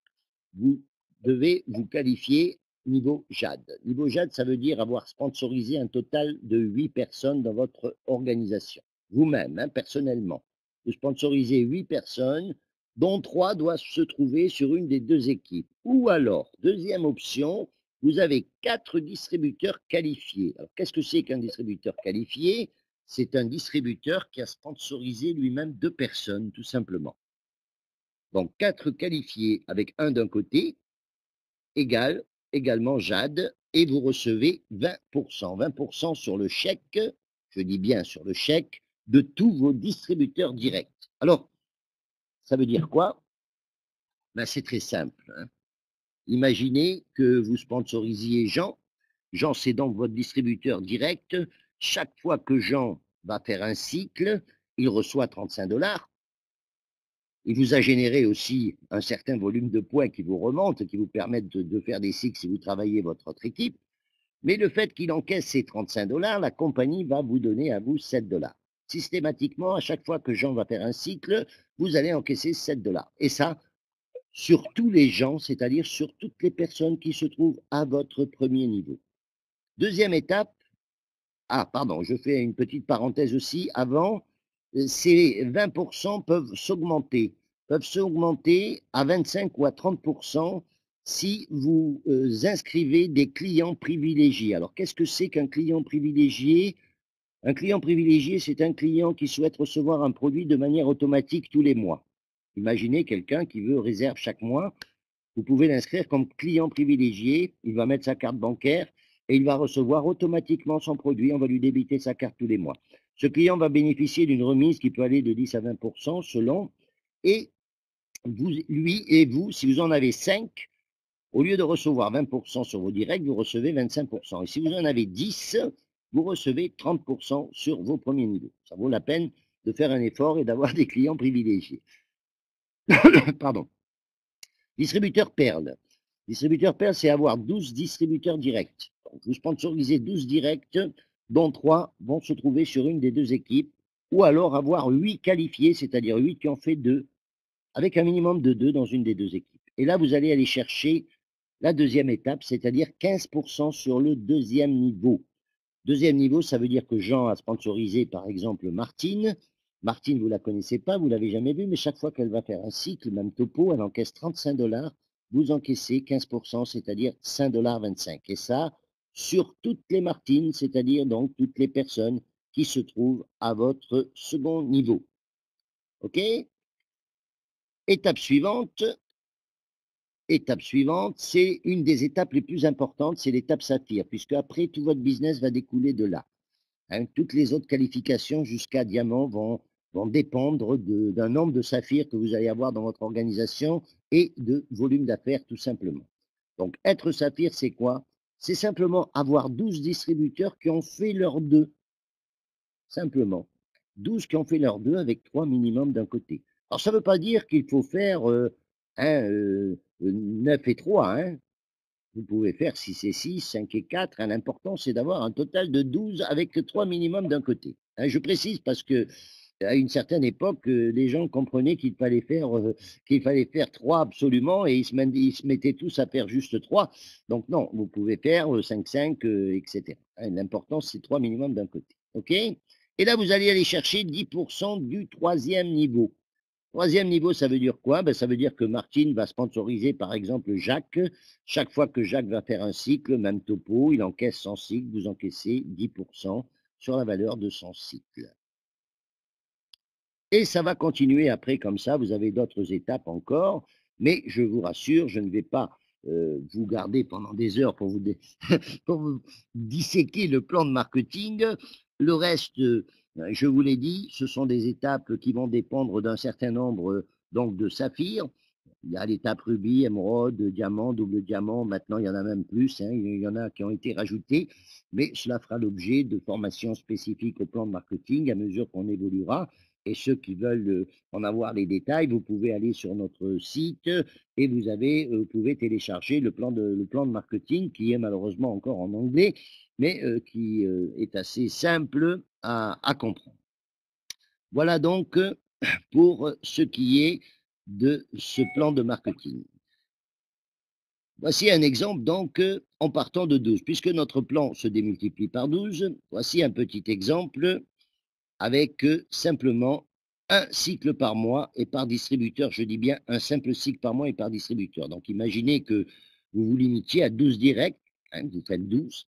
Speaker 1: vous devez vous qualifier niveau JAD. Niveau JAD, ça veut dire avoir sponsorisé un total de 8 personnes dans votre organisation. Vous-même, hein, personnellement. Vous sponsorisez 8 personnes, dont 3 doivent se trouver sur une des 2 équipes. Ou alors, deuxième option, vous avez 4 distributeurs qualifiés. Alors, qu'est-ce que c'est qu'un distributeur qualifié? C'est un distributeur qui a sponsorisé lui-même 2 personnes, tout simplement. Donc, 4 qualifiés avec un d'un côté égale également JAD et vous recevez 20%. 20% sur le chèque, je dis bien sur le chèque, de tous vos distributeurs directs. Alors, ça veut dire quoi? Ben, c'est très simple, hein. Imaginez que vous sponsorisiez Jean. Jean, c'est donc votre distributeur direct. Chaque fois que Jean va faire un cycle, il reçoit 35 $. Il vous a généré aussi un certain volume de points qui vous remontent, qui vous permettent de faire des cycles si vous travaillez votre autre équipe. Mais le fait qu'il encaisse ces 35 $, la compagnie va vous donner à vous 7 $. Systématiquement, à chaque fois que Jean va faire un cycle, vous allez encaisser 7 $. Et ça, sur tous les gens, c'est-à-dire sur toutes les personnes qui se trouvent à votre premier niveau. Deuxième étape, pardon, je fais une petite parenthèse aussi. Avant, ces 20% peuvent s'augmenter à 25 ou à 30% si vous inscrivez des clients privilégiés. Alors, qu'est-ce que c'est qu'un client privilégié? Un client privilégié, c'est un client qui souhaite recevoir un produit de manière automatique tous les mois. Imaginez quelqu'un qui veut réserve chaque mois. Vous pouvez l'inscrire comme client privilégié. Il va mettre sa carte bancaire et il va recevoir automatiquement son produit. On va lui débiter sa carte tous les mois. Ce client va bénéficier d'une remise qui peut aller de 10 à 20% selon. Et vous, lui et vous, si vous en avez 5, au lieu de recevoir 20% sur vos directs, vous recevez 25%. Et si vous en avez 10, vous recevez 30% sur vos premiers niveaux. Ça vaut la peine de faire un effort et d'avoir des clients privilégiés. Pardon. Distributeur Perle. Distributeur Perle, c'est avoir 12 distributeurs directs. Donc, vous sponsorisez 12 directs, dont 3 vont se trouver sur une des deux équipes, ou alors avoir 8 qualifiés, c'est-à-dire 8 qui ont fait 2, avec un minimum de 2 dans une des deux équipes. Et là, vous allez aller chercher la deuxième étape, c'est-à-dire 15% sur le deuxième niveau. Deuxième niveau, ça veut dire que Jean a sponsorisé, par exemple, Martine. Martine, vous ne la connaissez pas, vous ne l'avez jamais vue, mais chaque fois qu'elle va faire un cycle, même topo, elle encaisse 35 $. Vous encaissez 15%, c'est-à-dire 5,25 $. Et ça, sur toutes les Martines, c'est-à-dire donc toutes les personnes qui se trouvent à votre second niveau. OK? Étape suivante, c'est une des étapes les plus importantes, c'est l'étape saphir, puisque après, tout votre business va découler de là. Hein, toutes les autres qualifications jusqu'à diamant vont dépendre d'un nombre de saphirs que vous allez avoir dans votre organisation et de volume d'affaires tout simplement. Donc être saphir, c'est quoi? C'est simplement avoir 12 distributeurs qui ont fait leurs 2. Simplement. 12 qui ont fait leurs 2 avec 3 minimum d'un côté. Alors ça ne veut pas dire qu'il faut faire 9 et 3, hein. Vous pouvez faire 6 et 6, 5 et 4. L'important, c'est d'avoir un total de 12 avec 3 minimum d'un côté. Je précise parce que à une certaine époque, les gens comprenaient qu'il fallait faire 3 absolument et ils se mettaient tous à faire juste 3. Donc non, vous pouvez faire 5, 5, etc. L'important, c'est 3 minimum d'un côté. OK? Et là, vous allez aller chercher 10% du troisième niveau. Troisième niveau, ça veut dire quoi? Ça veut dire que Martine va sponsoriser, par exemple, Jacques. Chaque fois que Jacques va faire un cycle, même topo, il encaisse son cycle, vous encaissez 10% sur la valeur de son cycle. Et ça va continuer après comme ça, vous avez d'autres étapes encore, mais je vous rassure, je ne vais pas vous garder pendant des heures pour vous, pour vous disséquer le plan de marketing. Le reste, je vous l'ai dit, ce sont des étapes qui vont dépendre d'un certain nombre donc de saphirs. Il y a l'étape rubis, émeraude, diamant, double diamant. Maintenant, il y en a même plus. Hein, il y en a qui ont été rajoutés. Mais cela fera l'objet de formations spécifiques au plan de marketing à mesure qu'on évoluera. Et ceux qui veulent en avoir les détails, vous pouvez aller sur notre site et vous pouvez télécharger le plan de marketing qui est malheureusement encore en anglais, mais qui est assez simple à comprendre. Voilà donc pour ce qui est de ce plan de marketing. Voici un exemple donc en partant de 12. Puisque notre plan se démultiplie par 12, voici un petit exemple avec simplement un cycle par mois et par distributeur. Je dis bien un simple cycle par mois et par distributeur. Donc imaginez que vous vous limitiez à 12 directs, hein, vous faites 12.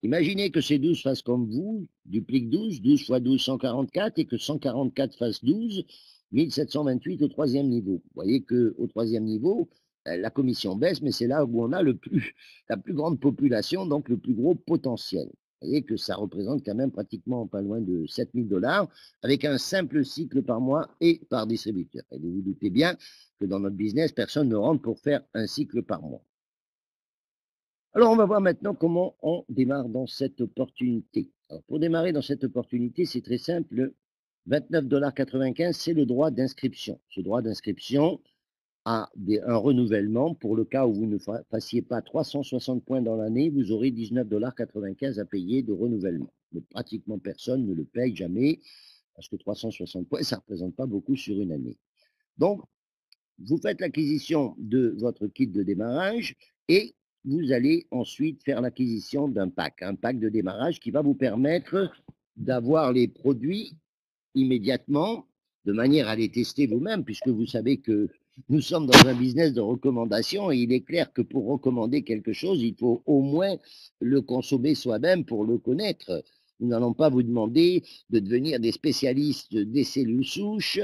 Speaker 1: Imaginez que ces 12 fassent comme vous, dupliquent 12, 12 fois 12, 144, et que 144 fasse 12, 1728 au troisième niveau. Vous voyez qu'au troisième niveau, la commission baisse, mais c'est là où on a la plus grande population, donc le plus gros potentiel. Vous voyez que ça représente quand même pratiquement pas loin de 7 000 $ avec un simple cycle par mois et par distributeur. Et vous vous doutez bien que dans notre business, personne ne rentre pour faire un cycle par mois. Alors, on va voir maintenant comment on démarre dans cette opportunité. Alors, pour démarrer dans cette opportunité, c'est très simple. 29,95 $, c'est le droit d'inscription. Ce droit d'inscription a un renouvellement. Pour le cas où vous ne fassiez pas 360 points dans l'année, vous aurez 19,95 $ à payer de renouvellement. Mais pratiquement personne ne le paye jamais, parce que 360 points, ça ne représente pas beaucoup sur une année. Donc, vous faites l'acquisition de votre kit de démarrage et vous allez ensuite faire l'acquisition d'un pack, un pack de démarrage qui va vous permettre d'avoir les produits immédiatement, de manière à les tester vous-même, puisque vous savez que nous sommes dans un business de recommandation et il est clair que pour recommander quelque chose, il faut au moins le consommer soi-même pour le connaître. Nous n'allons pas vous demander de devenir des spécialistes des cellules souches,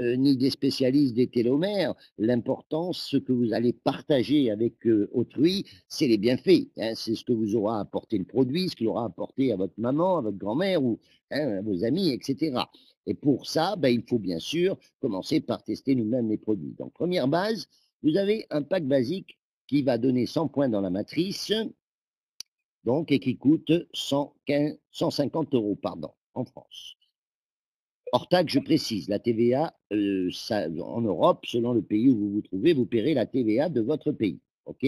Speaker 1: ni des spécialistes des télomères. L'important, ce que vous allez partager avec autrui, c'est les bienfaits. Hein, c'est ce que vous aura apporté le produit, ce qu'il aura apporté à votre maman, à votre grand-mère ou à vos amis, etc. Et pour ça, il faut bien sûr commencer par tester nous-mêmes les produits. Donc, première base, vous avez un pack basique qui va donner 100 points dans la matrice, donc, et qui coûte 150 € en France. Hors taxe, je précise, la TVA, en Europe, selon le pays où vous vous trouvez, vous paierez la TVA de votre pays. OK?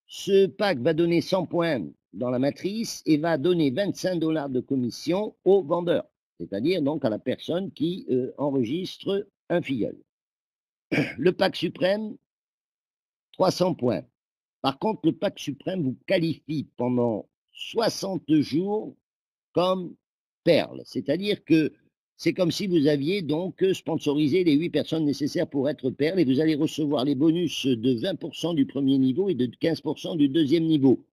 Speaker 1: Ce pack va donner 100 points dans la matrice et va donner 25 $ de commission au vendeur, c'est-à-dire donc à la personne qui enregistre un filleul. Le pack suprême, 300 points. Par contre, le pack suprême vous qualifie pendant 60 jours comme perle, c'est-à-dire que c'est comme si vous aviez donc sponsorisé les 8 personnes nécessaires pour être perle et vous allez recevoir les bonus de 20% du premier niveau et de 15% du deuxième niveau.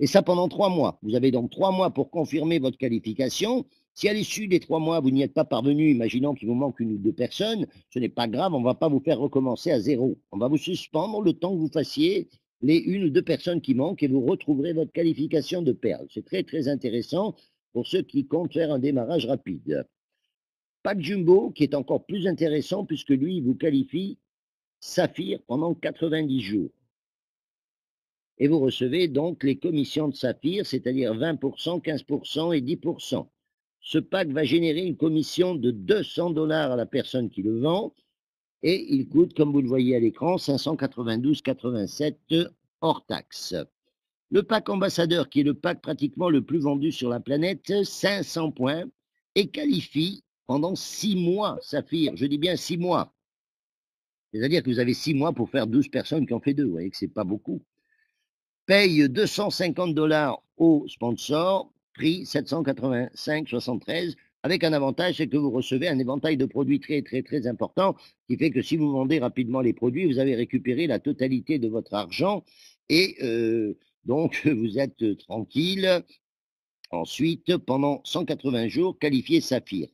Speaker 1: Et ça pendant 3 mois. Vous avez donc 3 mois pour confirmer votre qualification. Si à l'issue des 3 mois, vous n'y êtes pas parvenu, imaginons qu'il vous manque 1 ou 2 personnes, ce n'est pas grave, on ne va pas vous faire recommencer à zéro. On va vous suspendre le temps que vous fassiez les 1 ou 2 personnes qui manquent et vous retrouverez votre qualification de perle. C'est très, très intéressant pour ceux qui comptent faire un démarrage rapide. Pack Jumbo, qui est encore plus intéressant puisque lui, il vous qualifie Saphir pendant 90 jours. Et vous recevez donc les commissions de Saphir, c'est-à-dire 20%, 15% et 10%. Ce pack va générer une commission de 200 $ à la personne qui le vend et il coûte, comme vous le voyez à l'écran, 592,87 hors taxe. Le pack ambassadeur, qui est le pack pratiquement le plus vendu sur la planète, 500 points, et qualifie pendant 6 mois Saphir. Je dis bien 6 mois. C'est-à-dire que vous avez 6 mois pour faire 12 personnes qui en fait 2. Vous voyez que ce n'est pas beaucoup. Paye 250 $ au sponsor, prix 785,73, avec un avantage, c'est que vous recevez un éventail de produits très, très, très important, qui fait que si vous vendez rapidement les produits, vous avez récupéré la totalité de votre argent et donc vous êtes tranquille. Ensuite, pendant 180 jours, qualifié Saphir.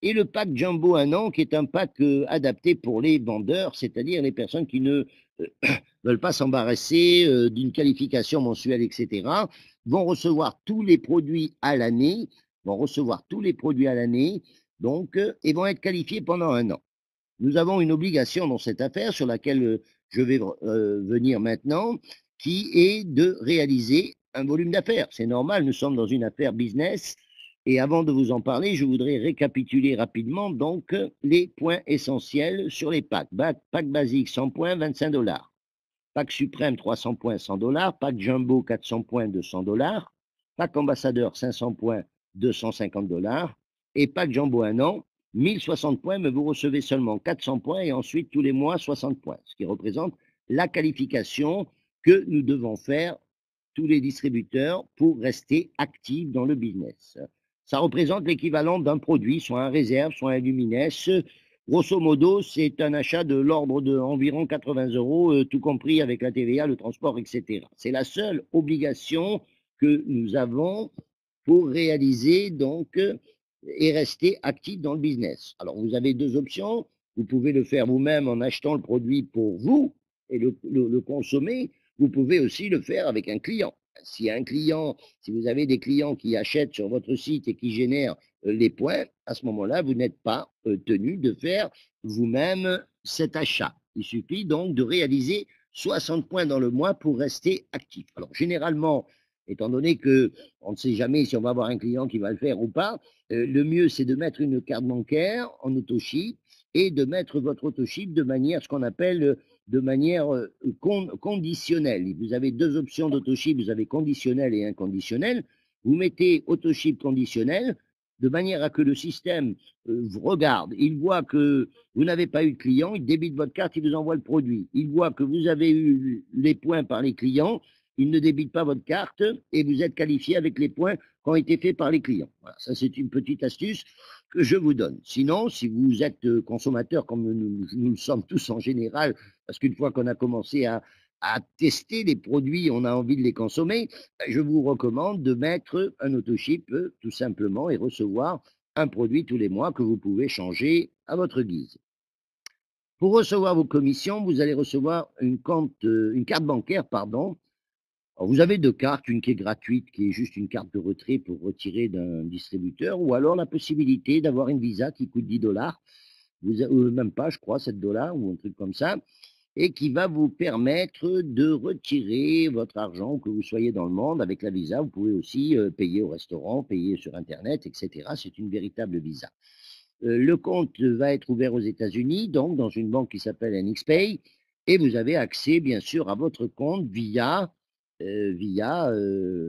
Speaker 1: Et le pack Jumbo 1 an, qui est un pack adapté pour les vendeurs, c'est-à-dire les personnes qui ne veulent pas s'embarrasser d'une qualification mensuelle, etc., vont recevoir tous les produits à l'année, donc, et vont être qualifiés pendant 1 an. Nous avons une obligation dans cette affaire sur laquelle je vais venir maintenant, qui est de réaliser un volume d'affaires. C'est normal, nous sommes dans une affaire business. Et avant de vous en parler, je voudrais récapituler rapidement donc les points essentiels sur les packs. Pack basique 100 points, 25 $. Pack suprême 300 points, 100 $. Pack jumbo 400 points, 200 $. Pack ambassadeur 500 points, 250 $. Et pack jumbo 1 an, 1060 points, mais vous recevez seulement 400 points et ensuite tous les mois 60 points, ce qui représente la qualification que nous devons faire tous les distributeurs pour rester actifs dans le business. Ça représente l'équivalent d'un produit, soit un réserve, soit un Lumines. Grosso modo, c'est un achat de l'ordre d'environ 80 €, tout compris avec la TVA, le transport, etc. C'est la seule obligation que nous avons pour réaliser donc et rester actif dans le business. Alors, vous avez 2 options. Vous pouvez le faire vous-même en achetant le produit pour vous et le consommer. Vous pouvez aussi le faire avec un client. Si un client, si vous avez des clients qui achètent sur votre site et qui génèrent les points, à ce moment-là, vous n'êtes pas tenu de faire vous-même cet achat. Il suffit donc de réaliser 60 points dans le mois pour rester actif. Alors, généralement, étant donné que on ne sait jamais si on va avoir un client qui va le faire ou pas, le mieux, c'est de mettre une carte bancaire en autoship et de mettre votre autoship de manière, ce qu'on appelle de manière conditionnelle. Vous avez deux options d'autoship, vous avez conditionnel et inconditionnel. Vous mettez autoship conditionnel de manière à que le système vous regarde, il voit que vous n'avez pas eu de client, il débite votre carte, il vous envoie le produit. Il voit que vous avez eu les points par les clients, il ne débite pas votre carte et vous êtes qualifié avec les points qui ont été faits par les clients. Voilà, ça c'est une petite astuce que je vous donne. Sinon, si vous êtes consommateur comme nous le sommes tous en général, parce qu'une fois qu'on a commencé à tester les produits, on a envie de les consommer, je vous recommande de mettre un autoship tout simplement et recevoir un produit tous les mois que vous pouvez changer à votre guise. Pour recevoir vos commissions, vous allez recevoir une carte bancaire, pardon. Alors, vous avez deux cartes, une qui est gratuite, qui est juste une carte de retrait pour retirer d'un distributeur, ou alors la possibilité d'avoir une Visa qui coûte 10 dollars, même pas, je crois, 7 dollars ou un truc comme ça, et qui va vous permettre de retirer votre argent, que vous soyez dans le monde. Avec la Visa, vous pouvez aussi payer au restaurant, payer sur Internet, etc. C'est une véritable Visa. Le compte va être ouvert aux États-Unis, donc dans une banque qui s'appelle NXPay, et vous avez accès, bien sûr, à votre compte via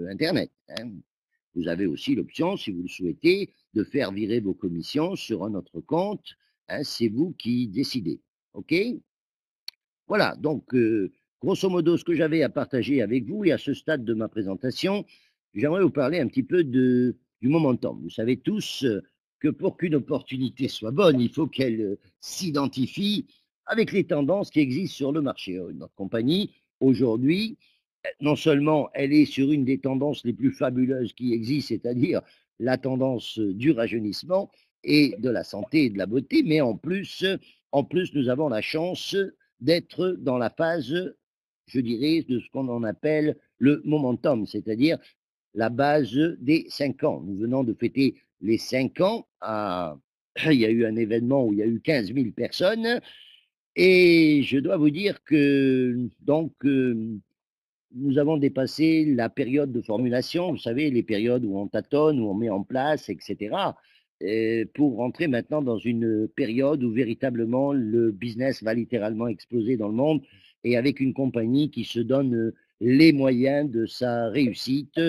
Speaker 1: Internet. Hein. Vous avez aussi l'option, si vous le souhaitez, de faire virer vos commissions sur un autre compte. Hein, c'est vous qui décidez. OK? Voilà, donc grosso modo, ce que j'avais à partager avec vous, et à ce stade de ma présentation, j'aimerais vous parler un petit peu du momentum. Vous savez tous que pour qu'une opportunité soit bonne, il faut qu'elle s'identifie avec les tendances qui existent sur le marché. Notre compagnie, aujourd'hui, non seulement elle est sur une des tendances les plus fabuleuses qui existent, c'est-à-dire la tendance du rajeunissement et de la santé et de la beauté, mais en plus, nous avons la chance d'être dans la phase, je dirais, de ce qu'on en appelle le momentum, c'est-à-dire la base des 5 ans. Nous venons de fêter les 5 ans. Il y a eu un événement où il y a eu 15 000 personnes. Et je dois vous dire que donc nous avons dépassé la période de formulation, vous savez, les périodes où on tâtonne, où on met en place, etc., pour rentrer maintenant dans une période où véritablement le business va littéralement exploser dans le monde, et avec une compagnie qui se donne les moyens de sa réussite.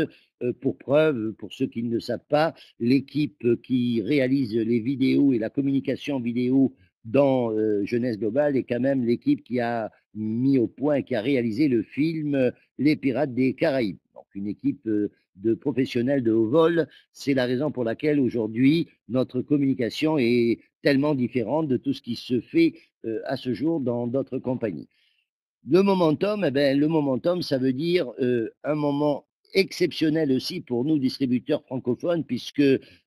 Speaker 1: Pour preuve, pour ceux qui ne le savent pas, l'équipe qui réalise les vidéos et la communication vidéo dans Jeunesse Globale est quand même l'équipe qui a mis au point, qui a réalisé le film Les Pirates des Caraïbes. Donc une équipe de professionnels de haut vol. C'est la raison pour laquelle aujourd'hui notre communication est tellement différente de tout ce qui se fait à ce jour dans d'autres compagnies. Le momentum, eh ben, le momentum, ça veut dire un moment exceptionnel aussi pour nous, distributeurs francophones, puisque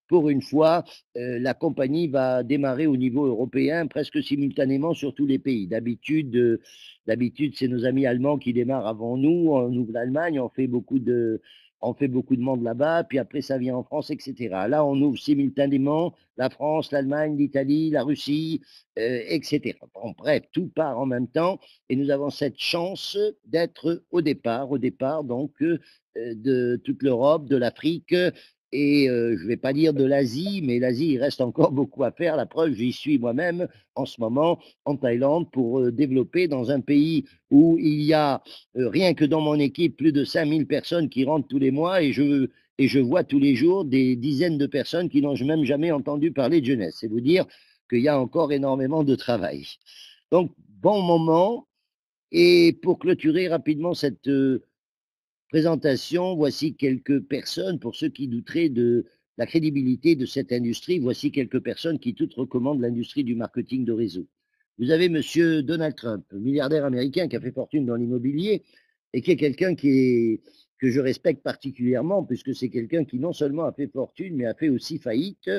Speaker 1: pour une fois, la compagnie va démarrer au niveau européen presque simultanément sur tous les pays. D'habitude, c'est nos amis allemands qui démarrent avant nous. On ouvre l'Allemagne, on fait beaucoup de monde là-bas, puis après ça vient en France, etc. Là, on ouvre simultanément la France, l'Allemagne, l'Italie, la Russie, etc. En bref, tout part en même temps. Et nous avons cette chance d'être au départ donc de toute l'Europe, de l'Afrique et je ne vais pas dire de l'Asie, mais l'Asie, il reste encore beaucoup à faire. La preuve, j'y suis moi-même en ce moment en Thaïlande pour développer dans un pays où il y a, rien que dans mon équipe, plus de 5000 personnes qui rentrent tous les mois et je vois tous les jours des dizaines de personnes qui n'ont même jamais entendu parler de jeunesse. C'est vous dire qu'il y a encore énormément de travail. Donc, bon moment. Et pour clôturer rapidement cette présentation, voici quelques personnes, pour ceux qui douteraient de la crédibilité de cette industrie, voici quelques personnes qui toutes recommandent l'industrie du marketing de réseau. Vous avez monsieur Donald Trump, milliardaire américain qui a fait fortune dans l'immobilier et qui est quelqu'un que je respecte particulièrement, puisque c'est quelqu'un qui non seulement a fait fortune, mais a fait aussi faillite,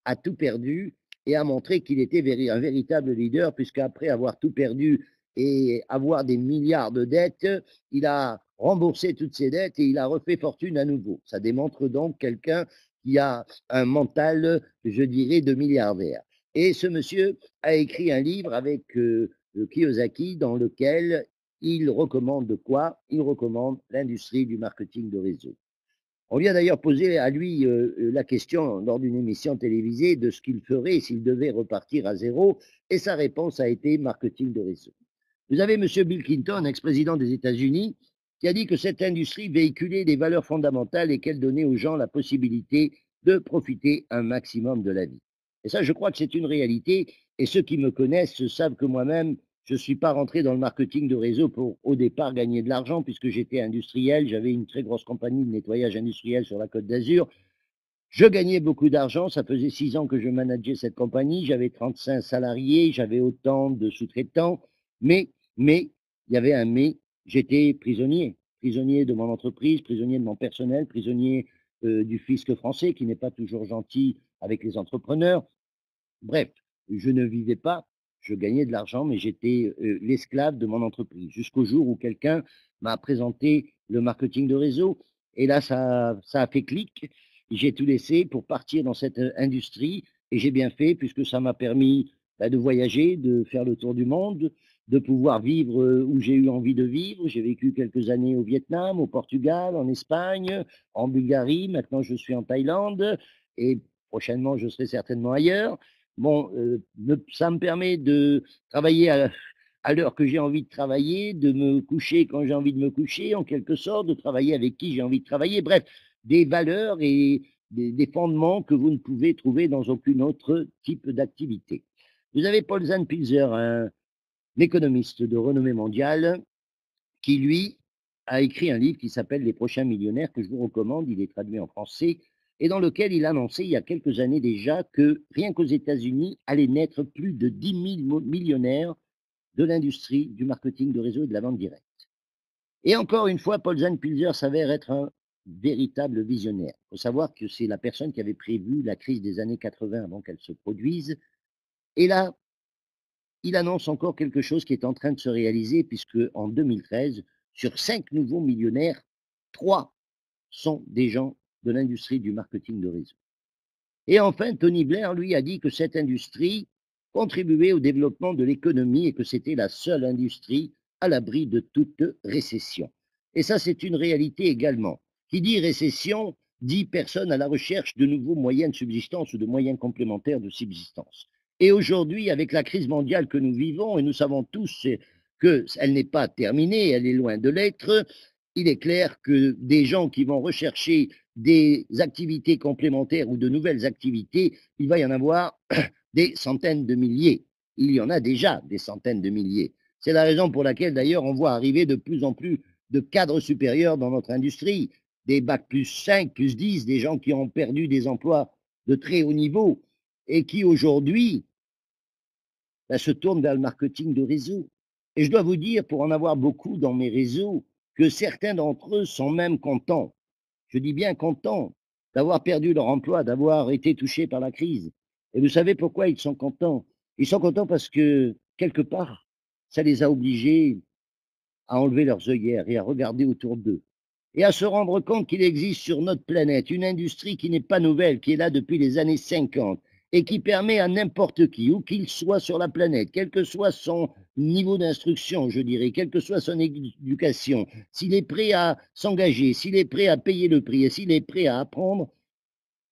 Speaker 1: a tout perdu et a montré qu'il était un véritable leader, puisqu'après avoir tout perdu et avoir des milliards de dettes, il a remboursé toutes ses dettes et il a refait fortune à nouveau. Ça démontre donc quelqu'un qui a un mental, je dirais, de milliardaire. Et ce monsieur a écrit un livre avec Kiyosaki dans lequel il recommande quoi? Il recommande l'industrie du marketing de réseau. On lui a d'ailleurs posé à lui la question lors d'une émission télévisée de ce qu'il ferait s'il devait repartir à zéro, et sa réponse a été marketing de réseau. Vous avez M. Bill Clinton, ex-président des États-Unis, qui a dit que cette industrie véhiculait des valeurs fondamentales et qu'elle donnait aux gens la possibilité de profiter un maximum de la vie. Et ça, je crois que c'est une réalité. Et ceux qui me connaissent savent que moi-même, je ne suis pas rentré dans le marketing de réseau pour, au départ, gagner de l'argent, puisque j'étais industriel. J'avais une très grosse compagnie de nettoyage industriel sur la Côte d'Azur. Je gagnais beaucoup d'argent, ça faisait 6 ans que je manageais cette compagnie, j'avais 35 salariés, j'avais autant de sous-traitants, mais, il y avait un mais, j'étais prisonnier, prisonnier de mon entreprise, prisonnier de mon personnel, prisonnier du fisc français qui n'est pas toujours gentil avec les entrepreneurs. Bref, je ne vivais pas, je gagnais de l'argent, mais j'étais l'esclave de mon entreprise, jusqu'au jour où quelqu'un m'a présenté le marketing de réseau, et là, ça a fait clic. J'ai tout laissé pour partir dans cette industrie, et j'ai bien fait, puisque ça m'a permis de voyager, de faire le tour du monde, de pouvoir vivre où j'ai eu envie de vivre. J'ai vécu quelques années au Vietnam, au Portugal, en Espagne, en Bulgarie, maintenant je suis en Thaïlande, et prochainement je serai certainement ailleurs. Bon, ça me permet de travailler à l'heure que j'ai envie de travailler, de me coucher quand j'ai envie de me coucher, en quelque sorte, de travailler avec qui j'ai envie de travailler. Bref, des valeurs et des fondements que vous ne pouvez trouver dans aucun autre type d'activité. Vous avez Paul Zanpilzer, un économiste de renommée mondiale, qui, lui, a écrit un livre qui s'appelle Les prochains millionnaires, que je vous recommande. Il est traduit en français, et dans lequel il annonçait il y a quelques années déjà que rien qu'aux États-Unis allaient naître plus de 10 000 millionnaires de l'industrie du marketing de réseau et de la vente directe. Et encore une fois, Paul Zanpilzer s'avère être un véritable visionnaire. Il faut savoir que c'est la personne qui avait prévu la crise des années 80 avant qu'elle se produise. Et là, il annonce encore quelque chose qui est en train de se réaliser, puisque en 2013, sur 5 nouveaux millionnaires, 3 sont des gens de l'industrie du marketing de réseau. Et enfin, Tony Blair, lui, a dit que cette industrie contribuait au développement de l'économie et que c'était la seule industrie à l'abri de toute récession. Et ça, c'est une réalité également. Qui dit récession dit personne à la recherche de nouveaux moyens de subsistance ou de moyens complémentaires de subsistance. Et aujourd'hui, avec la crise mondiale que nous vivons, et nous savons tous qu'elle n'est pas terminée, elle est loin de l'être, il est clair que des gens qui vont rechercher des activités complémentaires ou de nouvelles activités, il va y en avoir des centaines de milliers. Il y en a déjà des centaines de milliers. C'est la raison pour laquelle, d'ailleurs, on voit arriver de plus en plus de cadres supérieurs dans notre industrie, des bac plus 5, plus 10, des gens qui ont perdu des emplois de très haut niveau et qui, aujourd'hui, se tournent vers le marketing de réseau. Et je dois vous dire, pour en avoir beaucoup dans mes réseaux, que certains d'entre eux sont même contents, je dis bien contents, d'avoir perdu leur emploi, d'avoir été touchés par la crise. Et vous savez pourquoi ils sont contents? Ils sont contents parce que, quelque part, ça les a obligés à enlever leurs œillères et à regarder autour d'eux, et à se rendre compte qu'il existe sur notre planète une industrie qui n'est pas nouvelle, qui est là depuis les années 50, et qui permet à n'importe qui, où qu'il soit sur la planète, quel que soit son niveau d'instruction, je dirais, quelle que soit son éducation, s'il est prêt à s'engager, s'il est prêt à payer le prix et s'il est prêt à apprendre,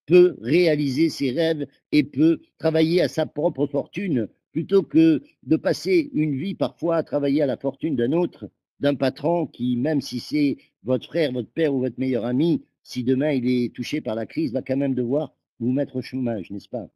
Speaker 1: peut réaliser ses rêves et peut travailler à sa propre fortune plutôt que de passer une vie parfois à travailler à la fortune d'un autre, d'un patron qui, même si c'est votre frère, votre père ou votre meilleur ami, si demain il est touché par la crise, va quand même devoir vous mettre au chômage, n'est-ce pas?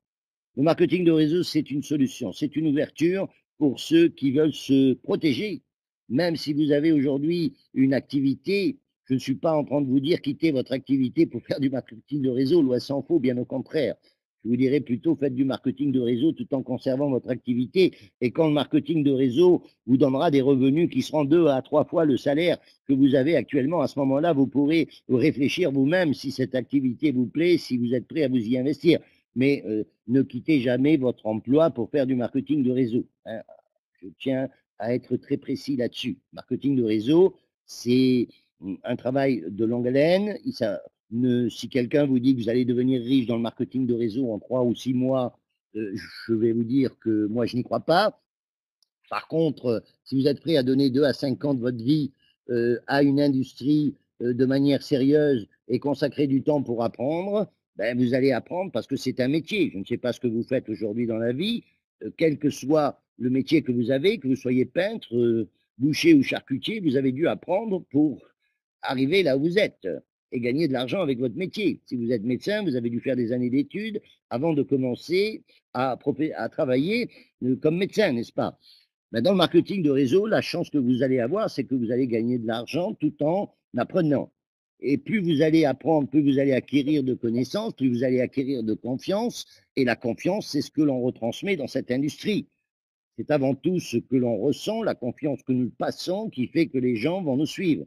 Speaker 1: Le marketing de réseau, c'est une solution, c'est une ouverture pour ceux qui veulent se protéger. Même si vous avez aujourd'hui une activité, je ne suis pas en train de vous dire quittez votre activité pour faire du marketing de réseau, loin s'en faut, bien au contraire. Je vous dirais plutôt faites du marketing de réseau tout en conservant votre activité. Et quand le marketing de réseau vous donnera des revenus qui seront 2 à 3 fois le salaire que vous avez actuellement, à ce moment-là, vous pourrez réfléchir vous-même si cette activité vous plaît, si vous êtes prêt à vous y investir. Mais ne quittez jamais votre emploi pour faire du marketing de réseau, hein. Je tiens à être très précis là-dessus. Marketing de réseau, c'est un travail de longue haleine. Si quelqu'un vous dit que vous allez devenir riche dans le marketing de réseau en 3 ou 6 mois, je vais vous dire que moi, je n'y crois pas. Par contre, si vous êtes prêt à donner 2 à 5 ans de votre vie à une industrie de manière sérieuse et consacrer du temps pour apprendre, ben, vous allez apprendre parce que c'est un métier. Je ne sais pas ce que vous faites aujourd'hui dans la vie, quel que soit le métier que vous avez, que vous soyez peintre, boucher ou charcutier, vous avez dû apprendre pour arriver là où vous êtes et gagner de l'argent avec votre métier. Si vous êtes médecin, vous avez dû faire des années d'études avant de commencer à travailler comme médecin, n'est-ce pas? Ben, dans le marketing de réseau, la chance que vous allez avoir, c'est que vous allez gagner de l'argent tout en apprenant. Et plus vous allez apprendre, plus vous allez acquérir de connaissances, plus vous allez acquérir de confiance. Et la confiance, c'est ce que l'on retransmet dans cette industrie. C'est avant tout ce que l'on ressent, la confiance que nous passons, qui fait que les gens vont nous suivre.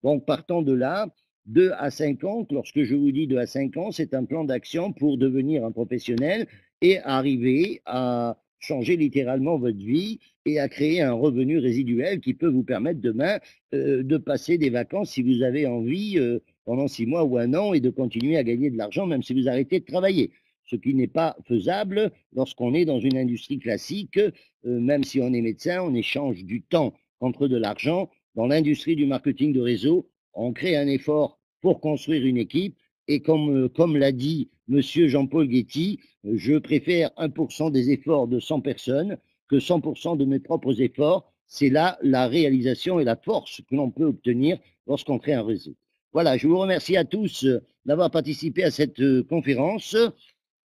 Speaker 1: Donc, partant de là, 2 à 5 ans, lorsque je vous dis 2 à 5 ans, c'est un plan d'action pour devenir un professionnel et arriver à changer littéralement votre vie et à créer un revenu résiduel qui peut vous permettre demain de passer des vacances si vous avez envie pendant 6 mois ou 1 an et de continuer à gagner de l'argent même si vous arrêtez de travailler. Ce qui n'est pas faisable lorsqu'on est dans une industrie classique, même si on est médecin, on échange du temps contre de l'argent. Dans l'industrie du marketing de réseau, on crée un effort pour construire une équipe et comme l'a dit monsieur Jean-Paul Getty, je préfère 1% des efforts de 100 personnes que 100% de mes propres efforts. C'est là la réalisation et la force que l'on peut obtenir lorsqu'on crée un réseau. Voilà, je vous remercie à tous d'avoir participé à cette conférence.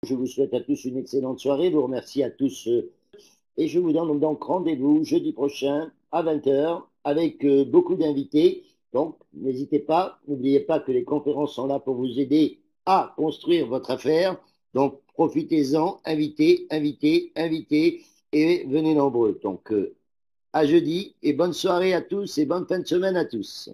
Speaker 1: Je vous souhaite à tous une excellente soirée. Je vous remercie à tous et je vous donne donc rendez-vous jeudi prochain à 20 h avec beaucoup d'invités. Donc, n'hésitez pas, n'oubliez pas que les conférences sont là pour vous aider à construire votre affaire. Donc, profitez-en, invitez, invitez, invitez et venez nombreux. Donc, à jeudi et bonne soirée à tous et bonne fin de semaine à tous.